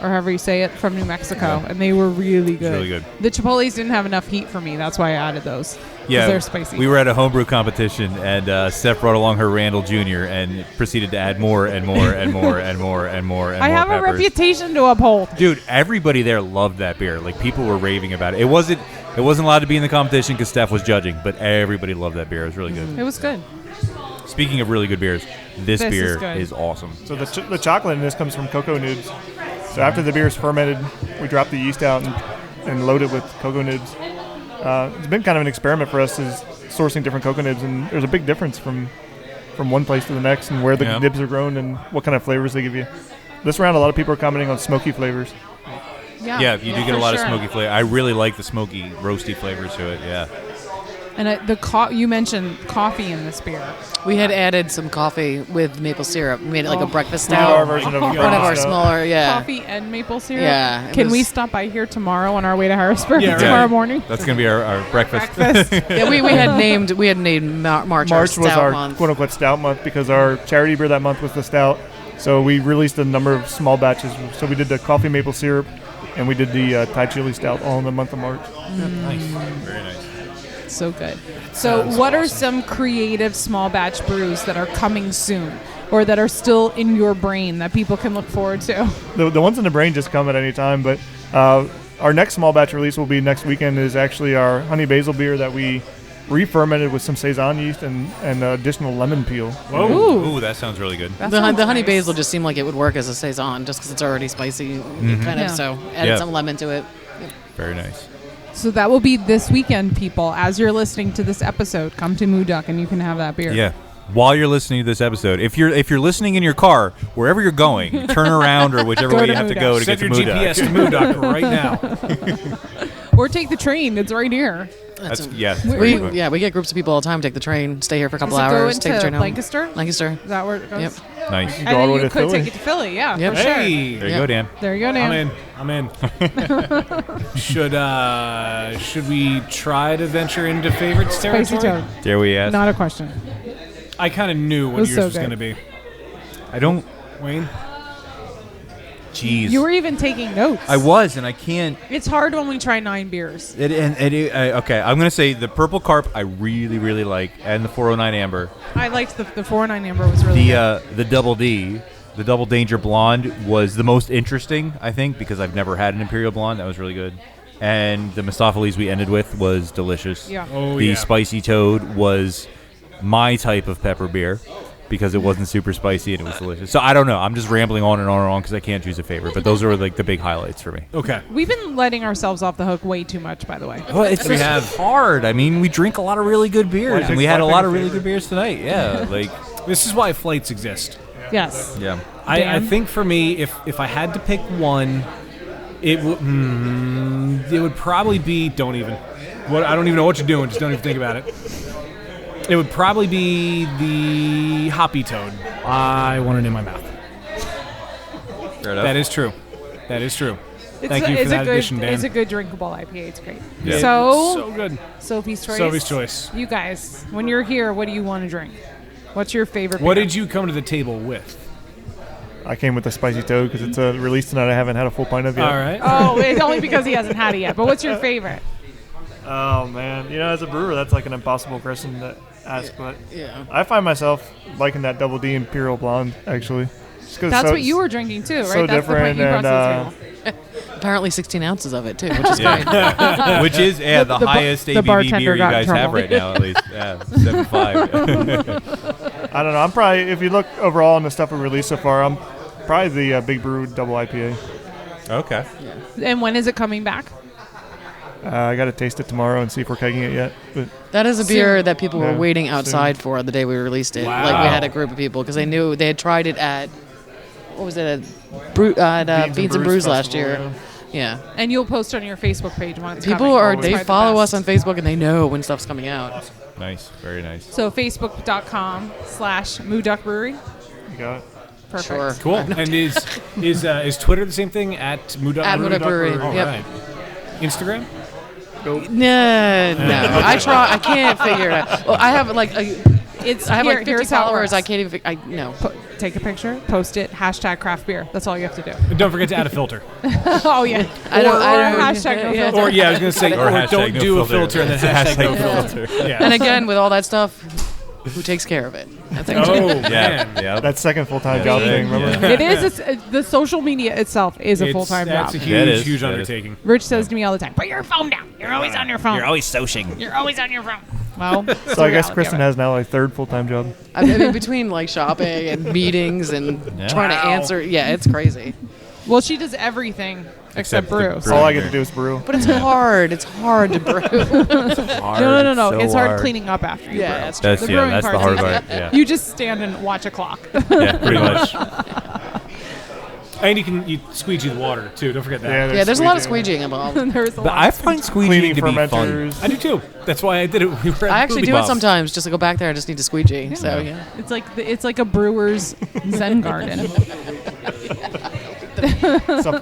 [SPEAKER 6] or however you say it, from New Mexico, and they were really good.
[SPEAKER 7] really good.
[SPEAKER 6] The chipotles didn't have enough heat for me. That's why I added those. 'Cause
[SPEAKER 7] Yeah,
[SPEAKER 6] they're spicy.
[SPEAKER 7] we were at a homebrew competition, and Steph brought along her Randall Jr. and proceeded to add more and more and more and more and more and
[SPEAKER 6] I
[SPEAKER 7] more
[SPEAKER 6] have
[SPEAKER 7] peppers.
[SPEAKER 6] a reputation to uphold.
[SPEAKER 7] Dude, everybody there loved that beer. Like, people were raving about it. It wasn't allowed to be in the competition because Steph was judging, but everybody loved that beer. It was really good.
[SPEAKER 6] It was good.
[SPEAKER 7] Speaking of really good beers, this
[SPEAKER 6] This is
[SPEAKER 7] beer
[SPEAKER 6] good.
[SPEAKER 7] is awesome.
[SPEAKER 2] So the chocolate in this comes from cocoa nibs. So after the beer is fermented, we drop the yeast out and load it with cocoa nibs. It's been kind of an experiment for us is sourcing different cocoa nibs, and there's a big difference from one place to the next and where the
[SPEAKER 7] Yeah.
[SPEAKER 2] nibs are grown and what kind of flavors they give you. This round, a lot of people are commenting on smoky flavors.
[SPEAKER 7] Yeah, you do get a
[SPEAKER 6] for
[SPEAKER 7] lot
[SPEAKER 6] sure.
[SPEAKER 7] of smoky flavor. I really like the smoky, roasty flavors to it, yeah.
[SPEAKER 6] And you mentioned coffee in this beer.
[SPEAKER 8] We had added some coffee with maple syrup. We made it like a breakfast
[SPEAKER 2] We do our
[SPEAKER 8] stout.
[SPEAKER 2] version of
[SPEAKER 8] One of our
[SPEAKER 2] stout.
[SPEAKER 8] smaller, yeah.
[SPEAKER 6] Coffee and maple syrup.
[SPEAKER 8] Yeah, it
[SPEAKER 6] Can we
[SPEAKER 8] was-
[SPEAKER 6] stop by here tomorrow on our way to Harrisburg
[SPEAKER 5] Yeah, right.
[SPEAKER 6] tomorrow morning?
[SPEAKER 7] That's going to be our breakfast.
[SPEAKER 6] Breakfast.
[SPEAKER 8] Yeah, we had named March our
[SPEAKER 2] March was
[SPEAKER 8] stout
[SPEAKER 2] our
[SPEAKER 8] month.
[SPEAKER 2] quote-unquote stout month because our charity beer that month was the stout. So we released a number of small batches. So we did the coffee maple syrup, and we did the Thai chili stout all in the month of March.
[SPEAKER 7] Nice. Very nice.
[SPEAKER 6] So good. So what are some creative small batch brews that are coming soon or that are still in your brain that people can look forward to?
[SPEAKER 2] The ones in the brain just come at any time, but our next small batch release will be next weekend is actually our honey basil beer that we re-fermented with some Saison yeast and additional lemon peel.
[SPEAKER 7] Ooh, that sounds really good.
[SPEAKER 6] That
[SPEAKER 8] The
[SPEAKER 6] sounds
[SPEAKER 8] honey
[SPEAKER 6] nice.
[SPEAKER 8] basil just seemed like it would work as a saison just because it's already spicy, kind
[SPEAKER 6] Yeah.
[SPEAKER 8] of. So added
[SPEAKER 7] Yeah.
[SPEAKER 8] some lemon to it.
[SPEAKER 7] Very nice.
[SPEAKER 6] So that will be this weekend, people. As you're listening to this episode, come to Moo-Duck and you can have that beer.
[SPEAKER 7] Yeah. While you're listening to this episode, if you're listening in your car, wherever you're going, turn around or whichever
[SPEAKER 6] Go
[SPEAKER 7] way
[SPEAKER 6] to
[SPEAKER 7] you have to
[SPEAKER 6] Moo-Duck.
[SPEAKER 7] go to
[SPEAKER 5] Set
[SPEAKER 7] get to
[SPEAKER 5] your
[SPEAKER 7] Moo-Duck.
[SPEAKER 5] GPS to Moo-Duck right now.
[SPEAKER 6] Or take the train. It's right here.
[SPEAKER 7] That's yeah. it's
[SPEAKER 6] We-
[SPEAKER 7] very
[SPEAKER 8] We
[SPEAKER 7] good.
[SPEAKER 8] we get groups of people all the time take the train, stay here for a couple
[SPEAKER 6] Does it go
[SPEAKER 8] hours, take the
[SPEAKER 6] into
[SPEAKER 8] train home.
[SPEAKER 6] Lancaster?
[SPEAKER 8] Lancaster.
[SPEAKER 6] Is that where it goes?
[SPEAKER 8] Yep.
[SPEAKER 7] Nice.
[SPEAKER 2] You
[SPEAKER 6] And
[SPEAKER 2] go all
[SPEAKER 6] then
[SPEAKER 2] the way
[SPEAKER 6] you
[SPEAKER 2] to
[SPEAKER 6] could
[SPEAKER 2] Philly.
[SPEAKER 6] take it to Philly, yeah,
[SPEAKER 8] Yep.
[SPEAKER 6] for sure.
[SPEAKER 5] Hey,
[SPEAKER 7] There you
[SPEAKER 8] Yeah.
[SPEAKER 7] go, Dan.
[SPEAKER 6] There you go, Dan.
[SPEAKER 5] I'm in. Should we try to venture into favorites
[SPEAKER 6] Spicy
[SPEAKER 5] territory?
[SPEAKER 6] toad.
[SPEAKER 7] Dare we ask?
[SPEAKER 6] Not a question.
[SPEAKER 5] I kind of knew
[SPEAKER 6] It
[SPEAKER 5] what
[SPEAKER 6] was
[SPEAKER 5] yours
[SPEAKER 6] so
[SPEAKER 5] was
[SPEAKER 6] good.
[SPEAKER 5] going to be.
[SPEAKER 7] I don't.
[SPEAKER 5] Wayne?
[SPEAKER 7] Jeez.
[SPEAKER 6] You were even taking notes.
[SPEAKER 7] I was, and I can't.
[SPEAKER 6] It's hard when we try 9 beers.
[SPEAKER 7] Okay, I'm gonna say the purple carp I really really like, and the 409 amber.
[SPEAKER 6] I liked the 409 Amber was really good.
[SPEAKER 7] The double D, the double danger blonde was the most interesting, I think, because I've never had an imperial blonde. That was really good, and the Mistopheles we ended with was delicious.
[SPEAKER 6] Yeah.
[SPEAKER 5] Oh,
[SPEAKER 7] The
[SPEAKER 5] yeah.
[SPEAKER 7] spicy toad was my type of pepper beer because it wasn't super spicy and it was delicious. So I don't know. I'm just rambling on and on and on because I can't choose a favorite. But those are like the big highlights for me.
[SPEAKER 5] Okay.
[SPEAKER 6] We've been letting ourselves off the hook way too much, by the way.
[SPEAKER 7] Well, it's
[SPEAKER 5] We
[SPEAKER 7] just
[SPEAKER 5] have.
[SPEAKER 7] hard. I mean, we drink a lot of really good beers, and we had a
[SPEAKER 2] why
[SPEAKER 7] lot
[SPEAKER 2] pick
[SPEAKER 7] of
[SPEAKER 2] a
[SPEAKER 7] really
[SPEAKER 2] favorite?
[SPEAKER 7] good beers tonight. Yeah, like
[SPEAKER 5] This is why flights exist.
[SPEAKER 6] Yes.
[SPEAKER 7] yeah.
[SPEAKER 5] I
[SPEAKER 6] Dan?
[SPEAKER 5] think for me, if I had to pick one, it would probably be I don't even know what you're doing. Just don't even think about it. It would probably be the hoppy toad. I want it in my mouth.
[SPEAKER 7] Fair enough.
[SPEAKER 5] That is true. That is true.
[SPEAKER 6] It's
[SPEAKER 5] Thank you for that addition, Dan.
[SPEAKER 6] It's a good drinkable IPA. It's great.
[SPEAKER 7] Yeah.
[SPEAKER 6] So,
[SPEAKER 5] good.
[SPEAKER 6] Sophie's Choice.
[SPEAKER 5] Sophie's Choice.
[SPEAKER 6] You guys, when you're here, what do you want to drink? What's your favorite
[SPEAKER 5] What
[SPEAKER 6] beer?
[SPEAKER 5] did you come to the table with?
[SPEAKER 2] I came with the spicy toad because it's a release tonight I haven't had a full pint of yet.
[SPEAKER 5] All right.
[SPEAKER 6] Oh, it's only because he hasn't had it yet. But what's your favorite?
[SPEAKER 2] Oh, man. You know, as a brewer, that's like an impossible question to ask. But
[SPEAKER 8] Yeah.
[SPEAKER 2] I find myself liking that double D Imperial Blonde, actually.
[SPEAKER 6] That's what you were drinking too, right?
[SPEAKER 2] So
[SPEAKER 6] That's the point
[SPEAKER 2] different,
[SPEAKER 6] you brought
[SPEAKER 2] and
[SPEAKER 6] to the table.
[SPEAKER 8] Apparently 16 ounces of it too, which is great.
[SPEAKER 7] Which is the
[SPEAKER 6] the
[SPEAKER 7] highest
[SPEAKER 6] the
[SPEAKER 7] ABV
[SPEAKER 6] bartender
[SPEAKER 7] beer you
[SPEAKER 6] got in
[SPEAKER 7] guys
[SPEAKER 6] trouble.
[SPEAKER 7] have right now, at least. Yeah, 7.5.
[SPEAKER 2] I don't know. I'm probably, if you look overall on the stuff we released so far, I'm probably the Big Brew Double IPA.
[SPEAKER 7] Okay.
[SPEAKER 6] And when is it coming back?
[SPEAKER 2] I got to taste it tomorrow and see if we're kegging it yet. But
[SPEAKER 8] That is a beer that people were
[SPEAKER 2] Yeah,
[SPEAKER 8] waiting outside for the day we released it.
[SPEAKER 5] Wow.
[SPEAKER 8] Like we had a group of people because they knew they had tried it at what was it at Beans and Brews last year.
[SPEAKER 2] Festival,
[SPEAKER 8] Yeah.
[SPEAKER 6] And you'll post on your Facebook page when it's
[SPEAKER 8] People
[SPEAKER 6] coming.
[SPEAKER 8] they
[SPEAKER 6] Try the
[SPEAKER 8] follow us
[SPEAKER 6] best.
[SPEAKER 8] on Facebook and they know when stuff's coming out.
[SPEAKER 7] Nice. Very nice.
[SPEAKER 6] So facebook.com/Moo-Duck Brewery.
[SPEAKER 2] You got it.
[SPEAKER 6] Perfect.
[SPEAKER 8] Sure.
[SPEAKER 5] Cool. And is Twitter the same thing at Moo-Duck
[SPEAKER 8] At
[SPEAKER 5] Brewery?
[SPEAKER 8] Moo-Duck Brewery.
[SPEAKER 5] All
[SPEAKER 8] Yep.
[SPEAKER 5] right. Instagram?
[SPEAKER 8] No. I try. I can't figure it out. Well, I have like I have like 50
[SPEAKER 6] here's how it
[SPEAKER 8] followers.
[SPEAKER 6] works.
[SPEAKER 8] I can't even. No.
[SPEAKER 6] Take a picture, post it, #craft beer. That's all you have to do.
[SPEAKER 5] And don't forget to add a filter.
[SPEAKER 6] Oh yeah.
[SPEAKER 8] I don't-
[SPEAKER 6] Or
[SPEAKER 8] I don't-
[SPEAKER 6] hashtag no
[SPEAKER 8] yeah.
[SPEAKER 6] filter.
[SPEAKER 5] Or yeah, I was gonna say,
[SPEAKER 7] Or
[SPEAKER 5] or
[SPEAKER 7] hashtag
[SPEAKER 5] don't
[SPEAKER 7] no
[SPEAKER 5] do a
[SPEAKER 7] filter.
[SPEAKER 5] filter and then hashtag no filter. Yeah.
[SPEAKER 8] And again, with all that stuff, who takes care of it? I think.
[SPEAKER 5] Oh
[SPEAKER 7] Yeah.
[SPEAKER 5] man.
[SPEAKER 7] Yeah.
[SPEAKER 2] That second full-time job thing, remember?
[SPEAKER 7] Yeah.
[SPEAKER 6] It is. The social media itself is a
[SPEAKER 5] It's-
[SPEAKER 6] full-time
[SPEAKER 5] That's
[SPEAKER 6] job.
[SPEAKER 5] a
[SPEAKER 7] Yeah, it
[SPEAKER 5] huge,
[SPEAKER 7] is.
[SPEAKER 5] huge
[SPEAKER 7] That is.
[SPEAKER 5] undertaking.
[SPEAKER 6] Rich says to me all the time, "Put your phone down. You're always on your phone.
[SPEAKER 7] always sociing.
[SPEAKER 6] You're always on your phone." Well,
[SPEAKER 2] So I guess Kristen has now a third full-time job.
[SPEAKER 8] I mean, between like shopping and meetings and trying to answer, yeah, it's crazy.
[SPEAKER 6] Well, she does everything except
[SPEAKER 7] the
[SPEAKER 6] brew.
[SPEAKER 7] brew.
[SPEAKER 2] All I get to do is brew.
[SPEAKER 8] But it's hard. It's hard to brew.
[SPEAKER 6] No. It's hard cleaning up after you
[SPEAKER 8] Yeah,
[SPEAKER 6] brew.
[SPEAKER 8] that's true.
[SPEAKER 7] That's
[SPEAKER 6] brewing
[SPEAKER 7] that's the
[SPEAKER 6] part's
[SPEAKER 7] hard
[SPEAKER 6] easy.
[SPEAKER 7] part. Yeah.
[SPEAKER 6] You just stand and watch a clock.
[SPEAKER 7] Yeah, pretty much.
[SPEAKER 5] And you squeegee the water too. Don't forget that.
[SPEAKER 8] Yeah, there's a lot of squeegeeing involved.
[SPEAKER 6] There's a
[SPEAKER 7] But
[SPEAKER 6] lot.
[SPEAKER 7] I find
[SPEAKER 2] Cleaning
[SPEAKER 7] squeegeeing to be fun.
[SPEAKER 2] fermenters.
[SPEAKER 5] I do too. That's why I did it. We were at
[SPEAKER 8] I actually
[SPEAKER 5] Movie
[SPEAKER 8] do it
[SPEAKER 5] Buff.
[SPEAKER 8] sometimes just to go back there. I just need to squeegee. So yeah.
[SPEAKER 6] It's like a brewer's Zen garden.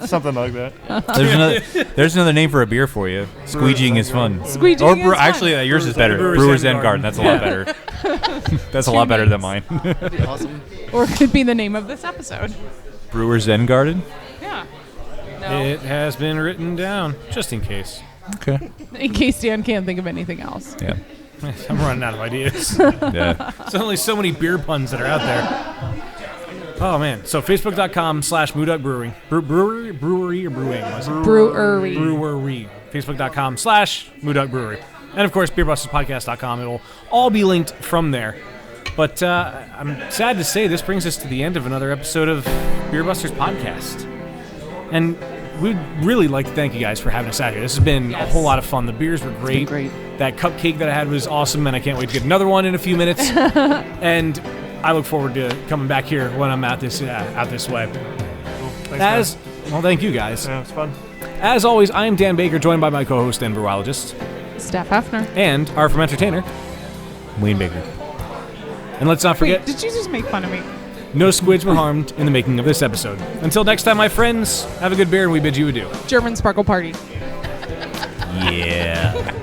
[SPEAKER 2] Something like that.
[SPEAKER 7] There's another name for a beer for you. Squeegeeing is fun.
[SPEAKER 6] Squeegeeing
[SPEAKER 7] Or
[SPEAKER 6] is fun.
[SPEAKER 7] actually, yours is better.
[SPEAKER 5] Brewer's
[SPEAKER 7] Brewer's
[SPEAKER 5] End
[SPEAKER 7] End Garden. That's a lot better. That's a lot better than mine.
[SPEAKER 8] That'd be awesome.
[SPEAKER 6] Or it could be the name of this episode.
[SPEAKER 7] Brewer's End Garden.
[SPEAKER 6] Yeah. No.
[SPEAKER 5] It has been written down, just in case.
[SPEAKER 7] Okay.
[SPEAKER 6] In case Dan can't think of anything else.
[SPEAKER 7] Yeah.
[SPEAKER 5] I'm running out of ideas.
[SPEAKER 7] Yeah.
[SPEAKER 5] There's only so many beer puns that are out there. Oh man! So Facebook.com/Moo-Duck Brewery, brewery or brewing? Was it?
[SPEAKER 6] Brewery.
[SPEAKER 5] Brewery. Facebook.com/Moo-Duck Brewery, and of course BeerBustersPodcast.com. It'll all be linked from there. But I'm sad to say this brings us to the end of another episode of Beer Busters Podcast, and we'd really like to thank you guys for having us out here. This has been a whole lot of fun. The beers were great.
[SPEAKER 8] Great.
[SPEAKER 5] That cupcake that I had was awesome, and I can't wait to get another one in a few minutes. And I look forward to coming back here when I'm out this way.
[SPEAKER 2] Thanks,
[SPEAKER 5] Well, thank you guys.
[SPEAKER 2] Yeah, it's fun.
[SPEAKER 5] As always, I am Dan Baker, joined by my co-host and virologist,
[SPEAKER 6] Steph Hefner.
[SPEAKER 5] and our fermenter-tainer.
[SPEAKER 7] Wayne Baker.
[SPEAKER 5] And let's not forget,
[SPEAKER 6] Wait, did you just make fun of me?
[SPEAKER 5] no squids were harmed in the making of this episode. Until next time, my friends, have a good beer, and we bid you adieu.
[SPEAKER 6] German Sparkle Party.
[SPEAKER 7] Yeah.